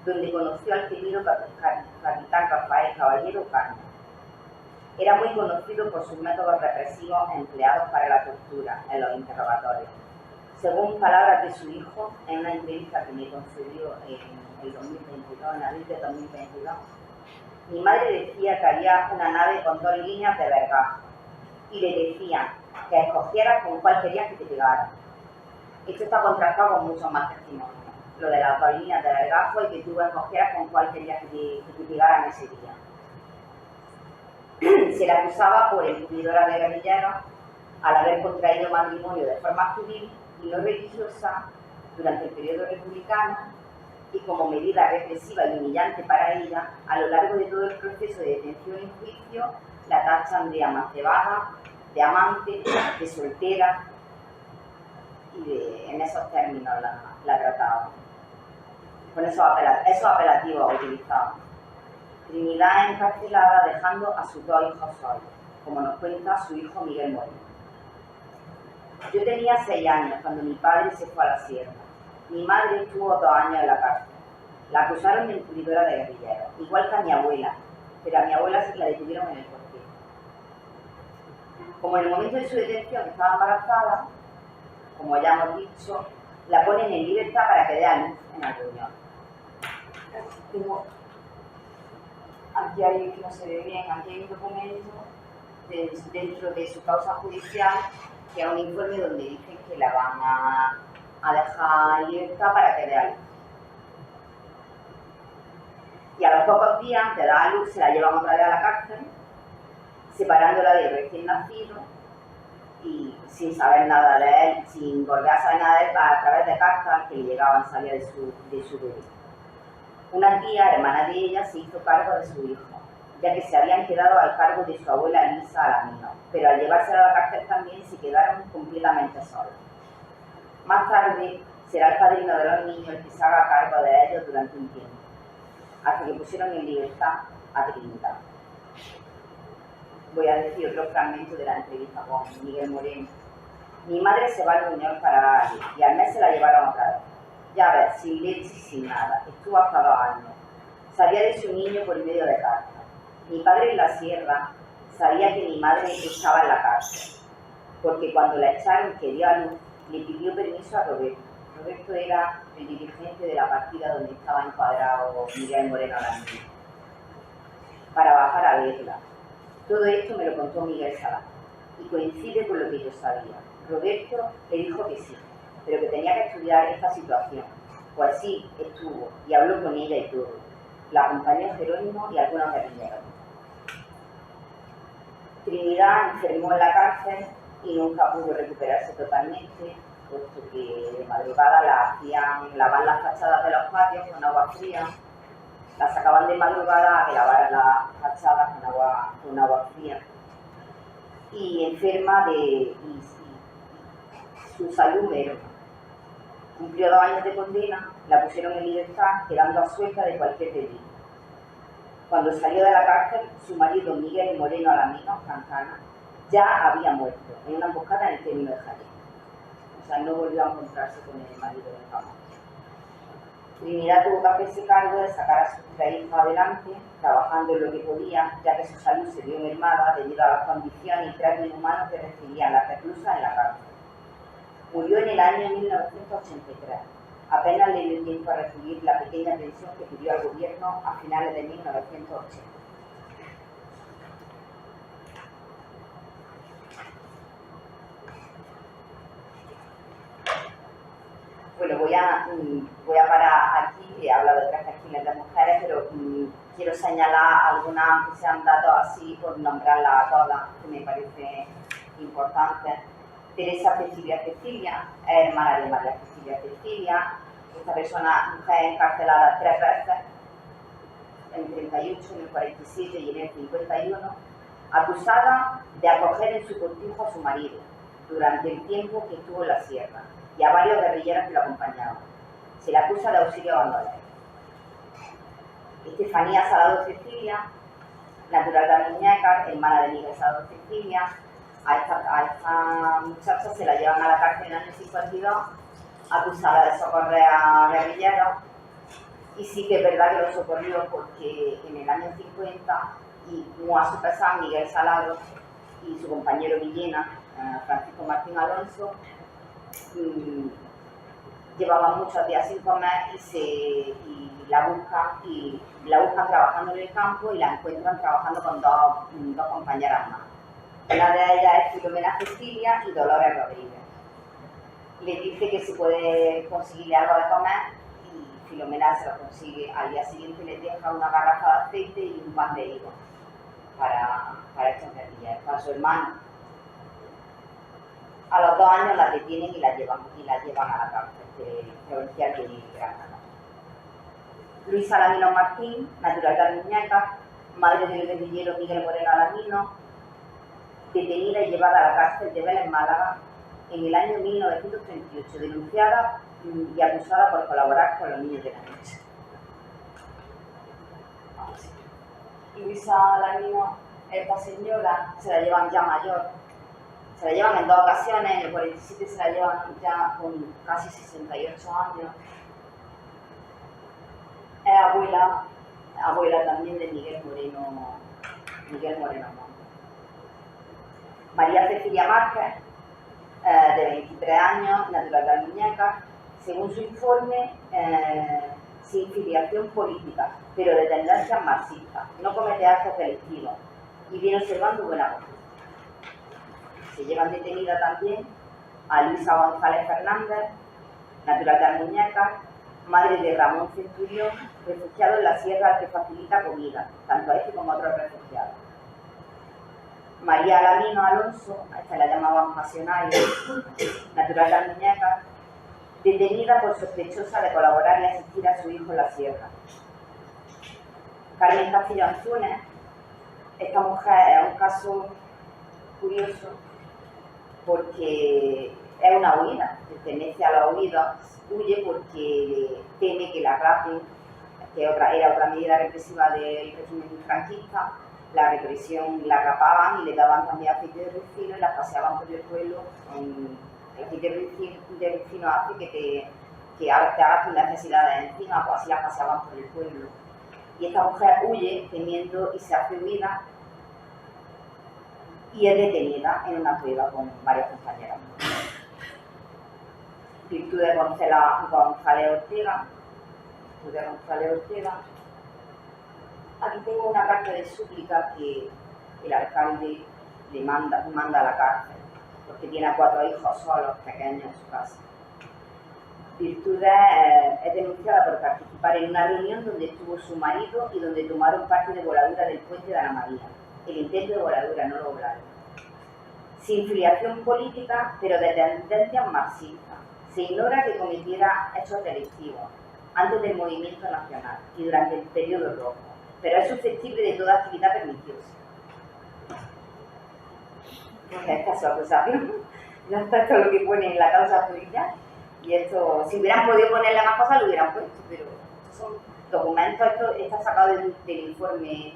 donde conoció al temido capitán Rafael Caballero Caña. Era muy conocido por sus métodos represivos empleados para la tortura en los interrogatorios. Según palabras de su hijo, en una entrevista que me concedió en el 2022, en abril de 2022, mi madre decía que había una nave con 2 líneas de vergajo y le decían que escogieras con cuál querías que te pegara. Esto está contrastado con muchos más testimonios, lo de las 2 líneas de vergajo y que tú escogieras con cuál querías que te pegaran ese día. Se le acusaba por encubridora de guerrilleros al haber contraído matrimonio de forma civil y no religiosa durante el periodo republicano, y como medida represiva y humillante para ella, a lo largo de todo el proceso de detención y juicio la tachan de amancebada, de amante, de soltera, y en esos términos la trataban. Con esos apelativos utilizaban. Trinidad encarcelada dejando a sus 2 hijos solos, como nos cuenta su hijo Miguel Moreno. Yo tenía 6 años cuando mi padre se fue a la sierra. Mi madre estuvo 2 años en la cárcel. La acusaron de encubridora de guerrilleros, igual que a mi abuela, pero a mi abuela sí la detuvieron en el cortijo. Como en el momento de su detención estaba embarazada, como ya hemos dicho, la ponen en libertad para que dé a luz en el riñón. Aquí hay que no se ve bien, aquí hay un documento dentro de su causa judicial, que es un informe donde dicen que la van a dejar en libertad para que dé a luz. Y a los pocos días de dar a luz se la llevan otra vez a la cárcel, separándola del recién nacido y sin saber nada de él, sin volver a saber nada de él a través de cartas que le llegaban, salía de su bebé. Una tía, hermana de ella, se hizo cargo de su hijo, ya que se habían quedado al cargo de su abuela Elisa Alamino, pero al llevársela a la cárcel también se quedaron completamente solos. Más tarde será el padrino de los niños el que se haga cargo de ellos durante un tiempo, hasta que pusieron en libertad a Trinidad. Voy a decir otro fragmento de la entrevista con Miguel Moreno. Mi madre se va al Buñol para darle y al mes se la llevaron otra vez. Ya ves, sin leche y sin nada. Estuvo hasta 2 años. Sabía de su niño por medio de cartas. Mi padre en la sierra sabía que mi madre estaba en la cárcel, porque cuando la echaron, que dio a luz, le pidió permiso a Roberto. Roberto era el dirigente de la partida donde estaba encuadrado Miguel Moreno Alamino, para bajar a verla. Todo esto me lo contó Miguel Salá y coincide con lo que yo sabía. Roberto le dijo que sí, pero que tenía que estudiar esta situación. Pues sí, estuvo y habló con ella y todo. La acompañó Jerónimo y algunos guerrilleros. Trinidad enfermó en la cárcel y nunca pudo recuperarse totalmente, puesto que de madrugada la hacían lavar las fachadas de los patios con agua fría. La sacaban de madrugada a que lavara las fachadas con agua fría. Y enferma y su salud merma. Cumplió 2 años de condena, la pusieron en libertad, quedando absuelta de cualquier delito. Cuando salió de la cárcel, su marido Miguel Moreno Alamino, Cancana, ya había muerto en una emboscada en el término de Jaén. O sea, no volvió a encontrarse con el marido de Cancana. Trinidad tuvo que hacerse cargo de sacar a sus 3 hijos adelante, trabajando en lo que podía, ya que su salud se vio mermada debido a las condiciones y trato inhumanos que recibían las reclusas en la cárcel. Murió en el año 1983. Apenas le dio tiempo a recibir la pequeña pensión que pidió al gobierno a finales de 1980. Bueno, voy a parar aquí, he hablado de 3 perfiles de mujeres, pero quiero señalar algunas que se han dado así por nombrarlas a todas, que me parece importante. Teresa Cecilia es hermana de María Cecilia. Esta persona, mujer encarcelada 3 veces, en el 38, en el 47 y en el 51. acusada de acoger en su cortijo a su marido durante el tiempo que estuvo en la sierra y a varios guerrilleros que lo acompañaban. Se le acusa de auxilio bandolero. Estefanía Salado Cecilia, natural de Almuñécar, hermana de Miguel Salado Cecilia. A esta muchacha se la llevan a la cárcel en el año 52, acusada de socorrer a guerrilleros. Y sí que es verdad que lo socorrió porque en el año 50, y muy a su pesar, Miguel Salado y su compañero Villena, Francisco Martín Alonso, llevaban muchos días sin comer y la buscan trabajando en el campo y la encuentran trabajando con dos compañeras más. Una de ellas es Filomena Cecilia y Dolores Rodríguez. Le dice que si puede conseguirle algo de comer y Filomena se lo consigue. Al día siguiente le deja una garrafa de aceite y un pan de higo para estos guerrilleros, para su hermano. A los 2 años la detienen y la llevan a la cárcel provincial de Granada. Luisa Alamino Martín, natural de Almuñécar, madre del guerrillero Miguel Moreno Alamino, detenida y llevada a la cárcel de Vélez, Málaga, en el año 1938, denunciada y acusada por colaborar con los niños de la noche. Luisa Alamino, esta señora, se la llevan ya mayor. Se la llevan en 2 ocasiones, en el 47 se la llevan ya con casi 68 años. Es abuela también de Miguel Moreno Montt. María Cecilia Márquez, de 23 años, natural de Almuñécar, según su informe, sin filiación política, pero de tendencias marxistas, no comete actos delictivos y viene observando buena conducta. Se llevan detenida también a Luisa González Fernández, natural de Almuñécar, madre de Ramón Centurión, refugiado en la sierra al que facilita comida, tanto a este como a otros refugiados. María Alamino Alonso, a esta la llamaban pasionaria, natural de Almuñécar, detenida por sospechosa de colaborar y asistir a su hijo en la sierra. Carmen Castillo Antunes, esta mujer es un caso curioso porque es una huida, pertenece a la huida, huye porque teme que la rapen, que era otra medida represiva del régimen franquista. La represión la rapaban y le daban también aceite de ricino y la paseaban por el pueblo. El aceite de ricino hace que te hagas tus necesidades encima, pues así la paseaban por el pueblo. Y esta mujer huye temiendo y se hace huida y es detenida en una cueva con varios compañeros. Virtudes González Ortega. Aquí tengo una carta de súplica que el alcalde le manda a la cárcel, porque tiene a 4 hijos solos, pequeños en su casa. Virtudes es denunciada por participar en una reunión donde estuvo su marido y donde tomaron parte de voladura del puente de Ana María. El intento de voladura, no lo volaron. Sin filiación política, pero de tendencias marxistas. Se ignora que cometiera hechos delictivos antes del movimiento nacional y durante el periodo rojo, pero es susceptible de toda actividad perniciosa. Esta es su acusación. Ya está, esto es lo que pone en la causa judicial. Y esto, si hubieran podido ponerle más cosas, lo hubieran puesto, pero estos son documentos, esto está sacado del informe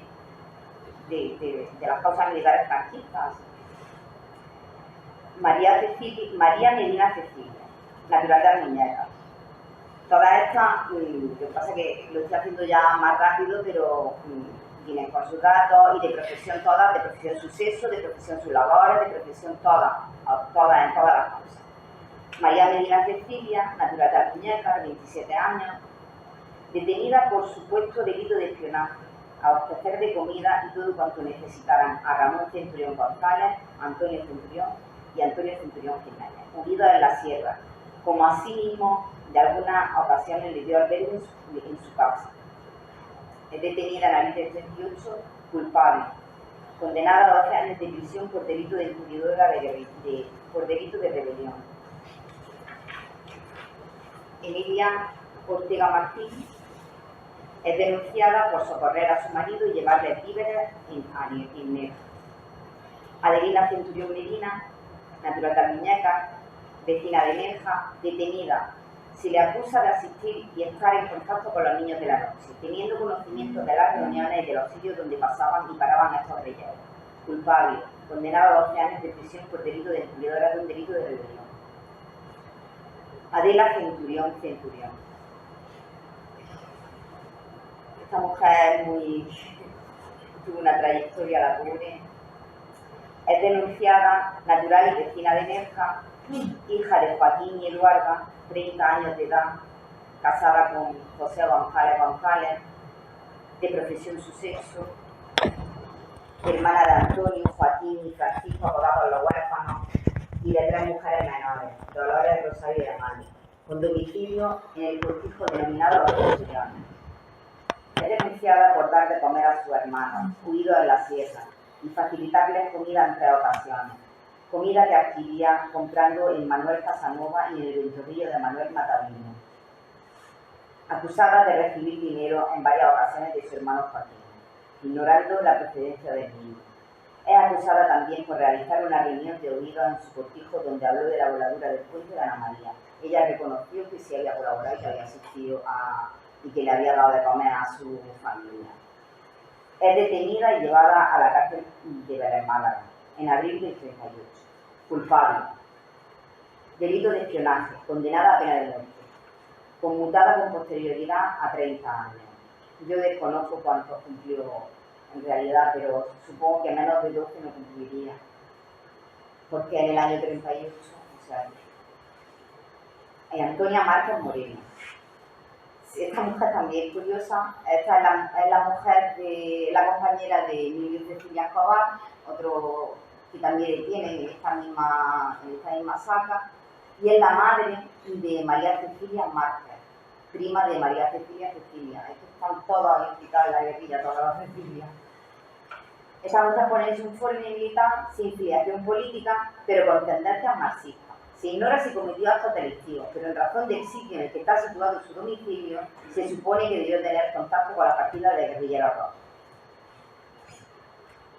de las causas militares franquistas. María Medina Cecilia, natural de Almuñécar. Todas estas, lo que pasa es que lo estoy haciendo ya más rápido, pero vienen con sus datos y de profesión todas, de profesión su sexo, de profesión sus labores, de profesión todas en todas las causas. María Medina Cecilia, natural de Almuñécar, 27 años, detenida por supuesto delito de espionaje, a ofrecer de comida y todo cuanto necesitaran a Ramón Centurión González, Antonio Centurión y Antonio Centurión Jiménez, unidos en la sierra, como asimismo de algunas ocasiones le dio albergue en su casa. Es detenida en abril del 38, culpable, condenada a 12 años de prisión por delito de encubridora por delito de rebelión. Emilia Ortega Martín es denunciada por socorrer a su marido y llevarle víveres en Negro. Adelina Centurión Medina, natural de Muñecas, vecina de Nerja, detenida. Se le acusa de asistir y estar en contacto con los niños de la noche, teniendo conocimiento de las reuniones y de los sitios donde pasaban y paraban estos guerrilleros. Culpable, condenado a 12 años de prisión por delito de encubridora de un delito de rebelión. Adela Centurión. Esta mujer tuvo una trayectoria, la pobre. Es denunciada, natural y vecina de Nerja, hija de Joaquín y Eduarda, 30 años de edad, casada con José González, de profesión su sexo, hermana de Antonio, Joaquín y Francisco, apodados los huérfanos, y de 3 mujeres menores, Dolores, Rosario y Amalia, con domicilio en el cortijo denominado Los Centuriones. Es denunciada por dar de comer a su hermano, huido en la sierra, y facilitarles comida en 3 ocasiones. Comida que adquiría comprando en Manuel Casanova y en el ventorrillo de Manuel Matavino. Acusada de recibir dinero en varias ocasiones de su hermano Joaquín, ignorando la procedencia del niño. Es acusada también por realizar una reunión de oídos en su cortijo donde habló de la voladura del puente de Ana María. Ella reconoció que sí había colaborado y que había asistido y que le había dado de comer a su familia. Es detenida y llevada a la cárcel de Vélez Málaga en abril del 38. Culpable. Delito de espionaje, condenada a pena de muerte. Conmutada con posterioridad a 30 años. Yo desconozco cuántos cumplió en realidad, pero supongo que menos de 12 no cumpliría. Porque en el año 38, o sea, hay Antonia Márquez Moreno. Esta mujer también es curiosa. Esta es la mujer de la compañera de Miguel Cecilia Escobar, otro que también tiene en esta misma saga, y es la madre de María Cecilia Márquez, prima de María Cecilia. Es que están todas implicadas en la guerrilla, todas las Cecilias. Esta mujer pone en su informe militar sin filiación política, pero con tendencias marxistas. Se ignora si cometió actos delictivos, pero en razón del sitio en el que está situado su domicilio, se supone que debió tener contacto con la partida de guerrilleros rojos.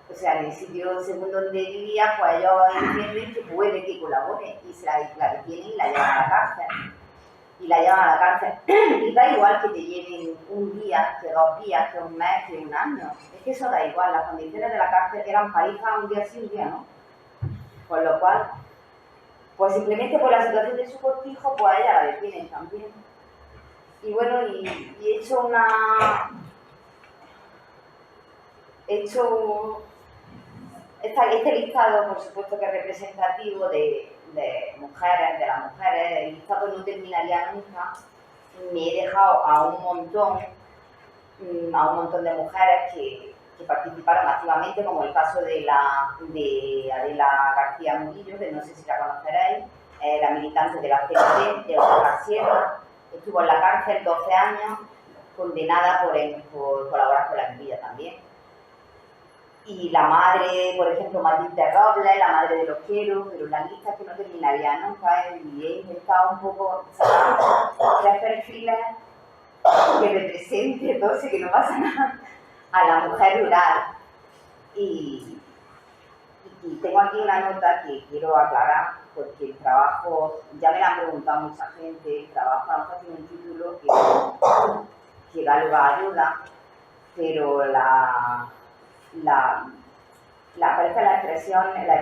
O sea, en el sitio según donde vivía, pues ellos entienden que puede que colabore y se la detienen y la llevan a la cárcel. Y da igual que te lleven un día, que 2 días, que un mes, que un año. Es que eso da igual. Las condiciones de la cárcel eran palizas un día sí, un día no. Con lo cual, pues simplemente por la situación de su cortijo, pues a ella la detienen también. Y bueno, y he hecho este listado, por supuesto que es representativo de las mujeres. El listado no terminaría nunca. Me he dejado a un montón de mujeres que participaron activamente, como el caso de Adela García Murillo, que no sé si la conoceréis, era militante de la CNT, de Oscar Sierra, estuvo en la cárcel 12 años, condenada por colaborar con la guerrilla también. Y la madre, por ejemplo, Matilde Robles, la madre de los Quiero, pero la lista es que no terminaría nunca, y he intentado un poco sacar 3 perfiles que represente todo, que no pasa nada, a la mujer rural. Y tengo aquí una nota que quiero aclarar, porque el trabajo, ya me la han preguntado mucha gente, el trabajo a lo mejor tiene un título que da lugar a ayuda, pero aparece la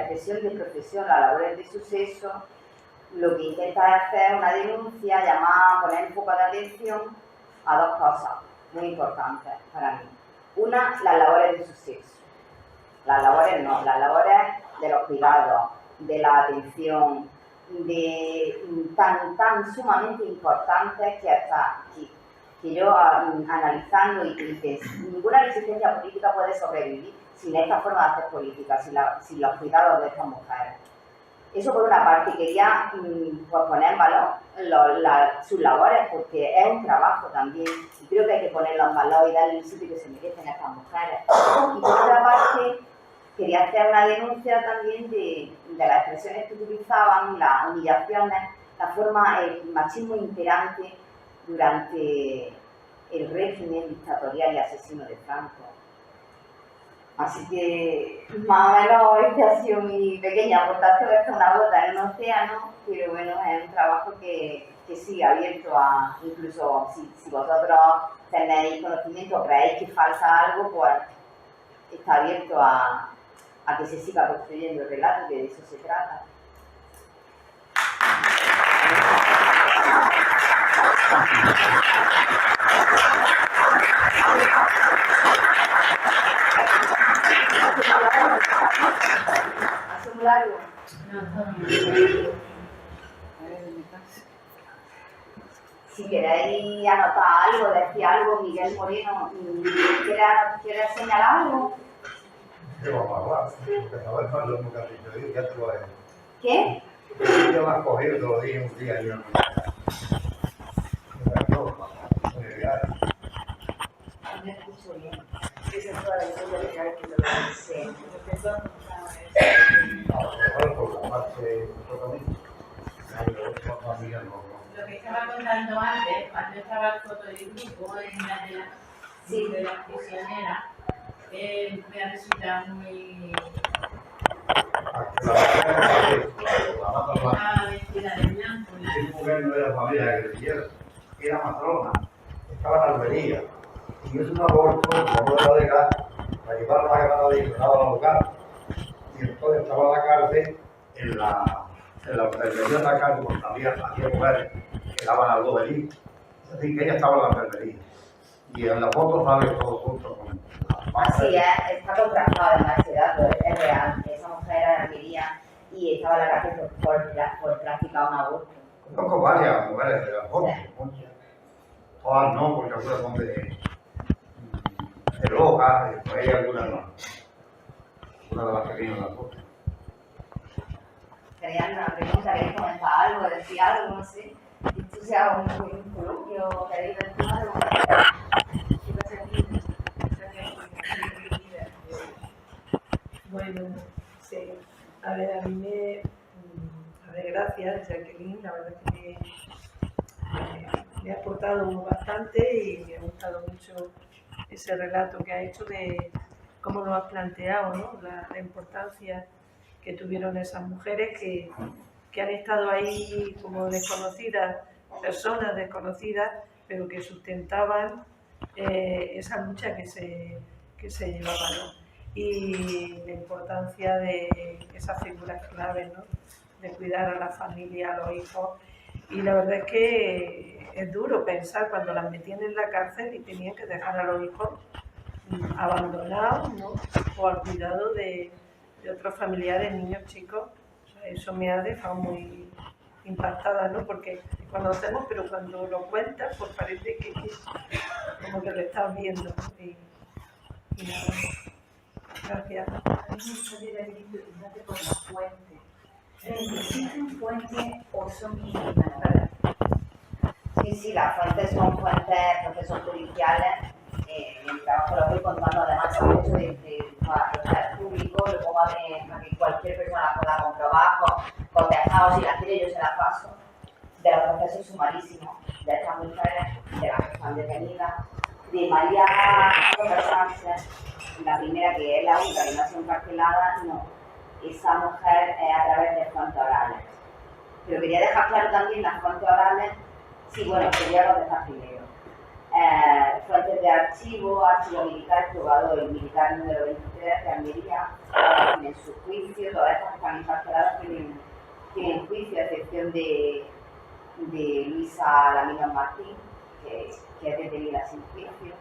expresión de profesión, las labores de suceso, lo que intenta es hacer una denuncia llamada a poner un poco de atención a 2 cosas muy importantes para mí. Una, las labores de suceso. Las labores de los cuidados, de la atención, tan sumamente importantes que yo analizando y que ninguna resistencia política puede sobrevivir sin esta forma de hacer política, sin los cuidados de estas mujeres. Eso por una parte, quería pues poner en valor sus labores, porque es un trabajo también, y creo que hay que ponerlo en valor y darle el sitio que se merecen a estas mujeres. Y por otra parte, quería hacer una denuncia también de las expresiones que utilizaban, las humillaciones, la forma, el machismo imperante durante el régimen dictatorial y asesino de Franco. Así que más o menos esta ha sido mi pequeña aportación, esta es una gota en un océano, pero bueno, es un trabajo que sigue abierto a, incluso si vosotros tenéis conocimiento o creéis que falta algo, pues está abierto a que se siga construyendo el relato, que de eso se trata. ¿Hace un largo? Si queréis anotar algo, decir algo, Miguel Moreno, ¿quieres señalar algo?
¿Qué vamos a hablar? Porque no es más lo que has dicho, ya te lo he...
¿Qué?
Yo lo has cogido, te lo dije un día y una mañana.
No me escucho bien. Esa es toda la historia que hay que lo dice.
Lo que estaba contando antes, cuando estaba el foto del grupo de las prisioneras, me ha resultado muy... Estaba vestida de blanco.
Esa mujer no era familia guerrillera, era matrona, estaba en Almería. Y es un aborto, como era de gas, la llevaron a la Granada y a la local. Y entonces estaba en la cárcel, en la enfermería de la cárcel, porque había mujeres que daban algo de allí. Es decir, que ella estaba en la enfermería. Y en la foto sale todo junto con
Así es, está contrastado además ese dato, es real. Esa mujer era de Almería y estaba en la cárcel por practicar un aborto.
Conozco varias mujeres de la foto, todas no, porque algunas son de Loja, después hay algunas no. Una de las que vino en la foto.
¿Querían una pregunta? ¿Queréis comentar algo? ¿Decir algo? No sé. ¿Esto sea un coloquio? ¿Queréis decir algo?
Bueno, sí. A ver, a mí gracias, Jacqueline, la verdad es que me ha aportado bastante y me ha gustado mucho ese relato que ha hecho de cómo lo has planteado, ¿no? La importancia que tuvieron esas mujeres que han estado ahí como desconocidas, personas desconocidas, pero que sustentaban esa lucha que se llevaba, ¿no? Y la importancia de esas figuras claves, ¿no? De cuidar a la familia, a los hijos. Y la verdad es que es duro pensar cuando las metían en la cárcel y tenían que dejar a los hijos abandonados, ¿no? O al cuidado de otros familiares, niños chicos. O sea, eso me ha dejado muy impactada, ¿no? Porque conocemos, pero cuando lo cuentas, pues parece que como que lo estás viendo, ¿no? Y nada. Gracias.
A mí me gustaría preguntarte por la fuente. ¿Existen fuentes o son inventadas?
Sí, las fuentes son fuentes, procesos judiciales. Mi trabajo lo voy contando además el hecho de para el público, lo pongo para que cualquier persona pueda comprobar con dejados, si la quiere yo se la paso, de los procesos sumarísimos de estas mujeres, de las que están detenidas, de María Sánchez, la primera que es la única que no ha sido encarcelada, no. Esa mujer es a través de fuentes orales. Pero quería dejar claro también las fuentes orales, sí, bueno, quería contestar primero. Fuentes de archivo militar, probado el militar número 23 de Almería, en su juicio, todas estas que están encarceladas tienen juicio, a excepción de Luisa Lamino Martín, que es detenida sin juicio,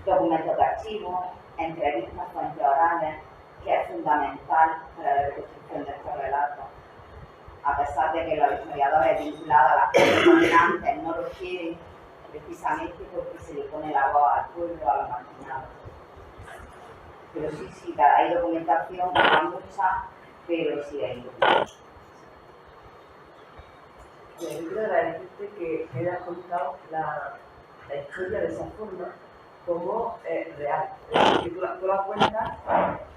documentos de archivo, entrevistas, fuentes orales, que es fundamental para la reconstrucción de estos relatos. A pesar de que los historiadores vinculados a las fuentes dominantes no lo quieren, precisamente porque se le pone la voz al pueblo, a los marginados. Pero sí, hay documentación, no hay mucha, pero sí hay documentación.
Yo quiero agradecerte que me hayas contado la historia de esa forma como real, es decir, que tú la cuentas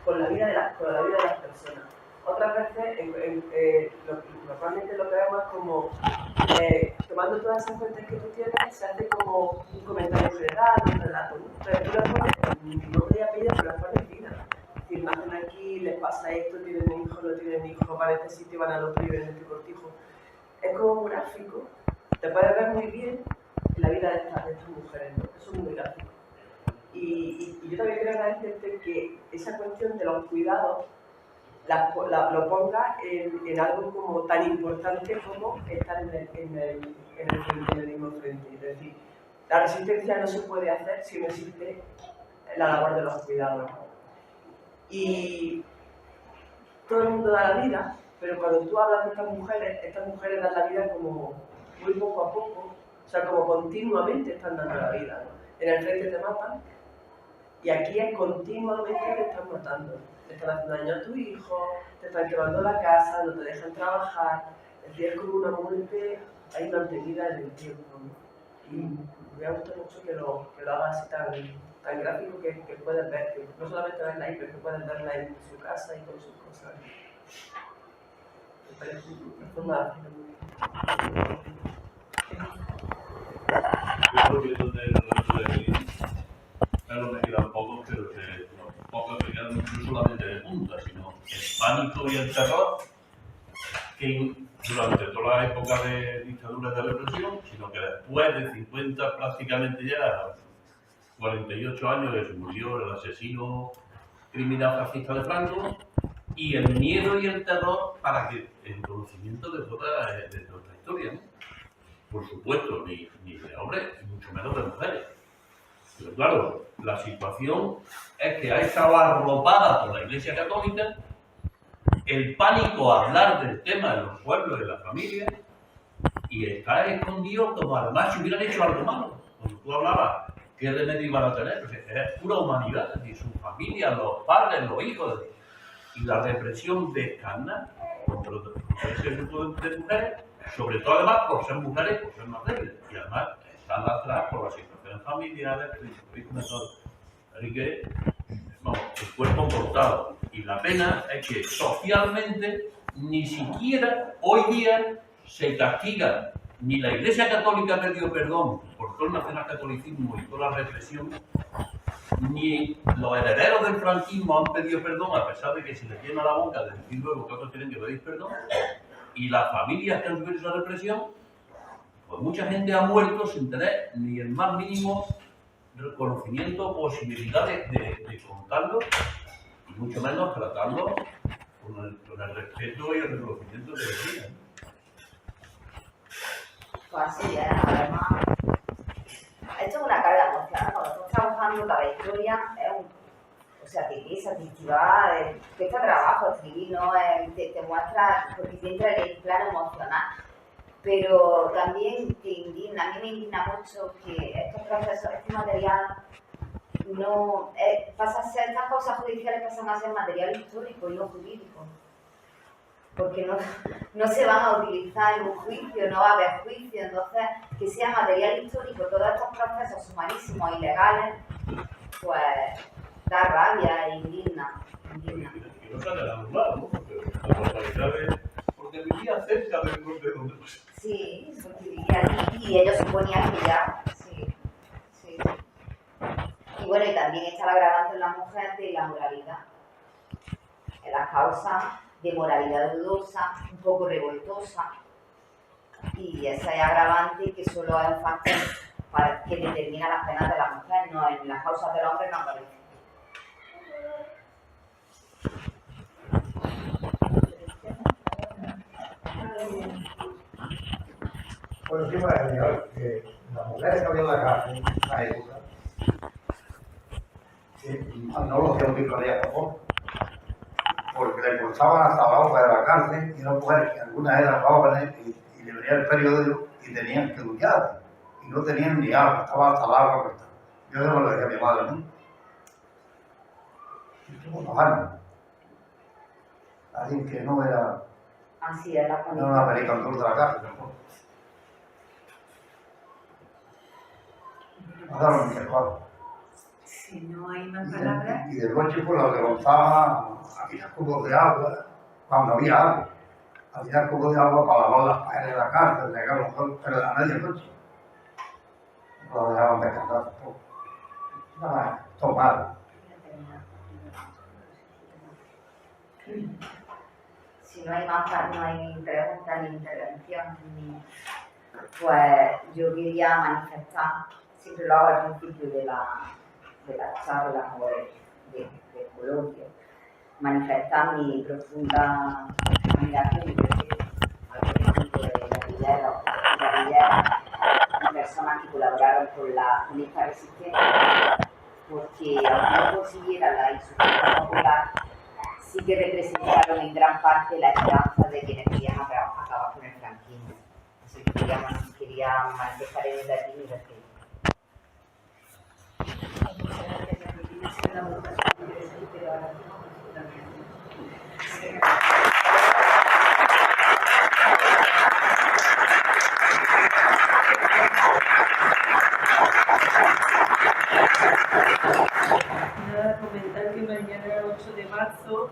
con la vida de las personas. Otras veces, normalmente lo que vemos es como, tomando todas esas fuentes que tú tienes, se hace como un comentario general, un relato, ¿no? Pero tú las pones, no te voy a pedir, pero las pones nacen aquí, les pasa esto, tienen hijos, no tienen hijos, van a este sitio, van al otro y ven este cortijo. Es como un gráfico, te puedes ver muy bien en la vida de estas mujeres, ¿no? Eso es muy gráfico. Y yo también quiero agradecerte que esa cuestión de los cuidados lo ponga en algo como tan importante como estar en el mismo frente. Es decir, la resistencia no se puede hacer si no existe la labor de los cuidados. Y todo el mundo da la vida, pero cuando tú hablas de estas mujeres dan la vida como muy poco a poco, o sea, como continuamente están dando la vida, ¿no? En el frente te matan y aquí es continuamente te están matando. Te están haciendo daño a tu hijo, te están quemando la casa, no te dejan trabajar. Es decir, es como una muerte ahí mantenida en el tiempo, ¿no? Y me ha gustado mucho que lo hagas así tan gráfico que puedes ver, que no solamente verla ahí, pero que puedes verla en su casa y con sus cosas. Me parece una forma de hacerlo muy bien.
Yo creo que eso del resto de mí, claro, me quedan pocos, pero que los pocos que quedan no solamente de punta, sino el pánico y el terror que durante toda la época de dictadura y de represión, sino que después de 50, prácticamente ya 48 años, que se murió el asesino criminal fascista de Franco, y el miedo y el terror para que el conocimiento de toda esta historia, ¿no? Por supuesto, ni de hombres, y mucho menos de mujeres. Pero claro, la situación es que ha estado arropada por la Iglesia Católica el pánico a hablar del tema de los pueblos y de la familia, y está escondido como además si hubieran hecho algo malo. Cuando tú hablabas, ¿qué remedio iban a tener? Pues es pura humanidad, es decir, su familia, los padres, los hijos, y la represión descarnada contra ese grupo de mujeres, sobre todo además por ser mujeres, por ser más débiles, y además están atrás por las situaciones familiares, así que, vamos, el cuerpo cortado. Y la pena es que socialmente ni siquiera hoy día se castiga, ni la Iglesia Católica pidió perdón por todo el nacionalcatolicismo y toda la represión, ni los herederos del franquismo han pedido perdón, a pesar de que se les llena la boca de decir luego que otros tienen que pedir perdón, y las familias que han sufrido esa represión, pues mucha gente ha muerto sin tener ni el más mínimo reconocimiento o posibilidad de contarlo, y mucho menos tratarlo con el respeto y el reconocimiento que decían.
Pues así es, además, esto es una carga emocional. Cuando tú estás buscando cada historia, o sea, te satisfactiva, que este trabajo escribir, ¿no? Te muestra, porque te entra en el plano emocional, pero también te indigna. A mí me indigna mucho que estos procesos, este material, no pasa a ser, estas cosas judiciales pasan a ser material histórico y no jurídico, porque no se van a utilizar en un juicio, no va a haber juicio. Entonces, que sea material histórico todos estos procesos sumarísimos y legales, pues da rabia e indigna.
Y no se han anulado, ¿no? Porque las autoridades, porque vivía cerca del corte donde pasó.
Sí, porque vivía aquí y ellos suponían que ya, sí. Y bueno, y también está el agravante en la mujer de la moralidad, en las causas de moralidad dudosa, un poco revoltosa, y ese agravante que solo es un factor que determina las penas de la mujer, no en las causas del hombre no aparece.
Bueno, sí, para señalar que las mujeres que había en la cárcel en esa época no lo hacían muy claridad tampoco, porque le impulsaban hasta abajo de la cárcel y eran mujeres que algunas eran jóvenes y le venía el periodo y tenían que duchar y no tenían ni agua, estaban hasta el agua cortada. Yo no lo decía a mi madre, ¿no? Y estuvo 2 años. Alguien que no era.
Así es la
No era una perica en de la cárcel, tampoco. Pasaron mis hermanos.
Si no hay más palabras.
Y de noche pues los levantaba a tirar cubos de agua, cuando había agua. A tirar cubos de agua para lavar las paredes de la cárcel, llegar los dos, pero a medianoche. No los dejaban descansar tampoco. Nada, todo malo.
no hay preguntas ni intervención, pues yo quería manifestar, siempre lo hago al principio de la charla o del coloquio, manifestar mi profunda admiración y respeto al colectivo de guerrilleros y personas que colaboraron con esta resistencia, porque aunque no consiguieran la insurgencia popular, sí que representaron en gran parte la esperanza de quienes querían acabar con el franquismo. Así que quería manifestar en el latín y respeto.
Nada, comentar que mañana 8 de marzo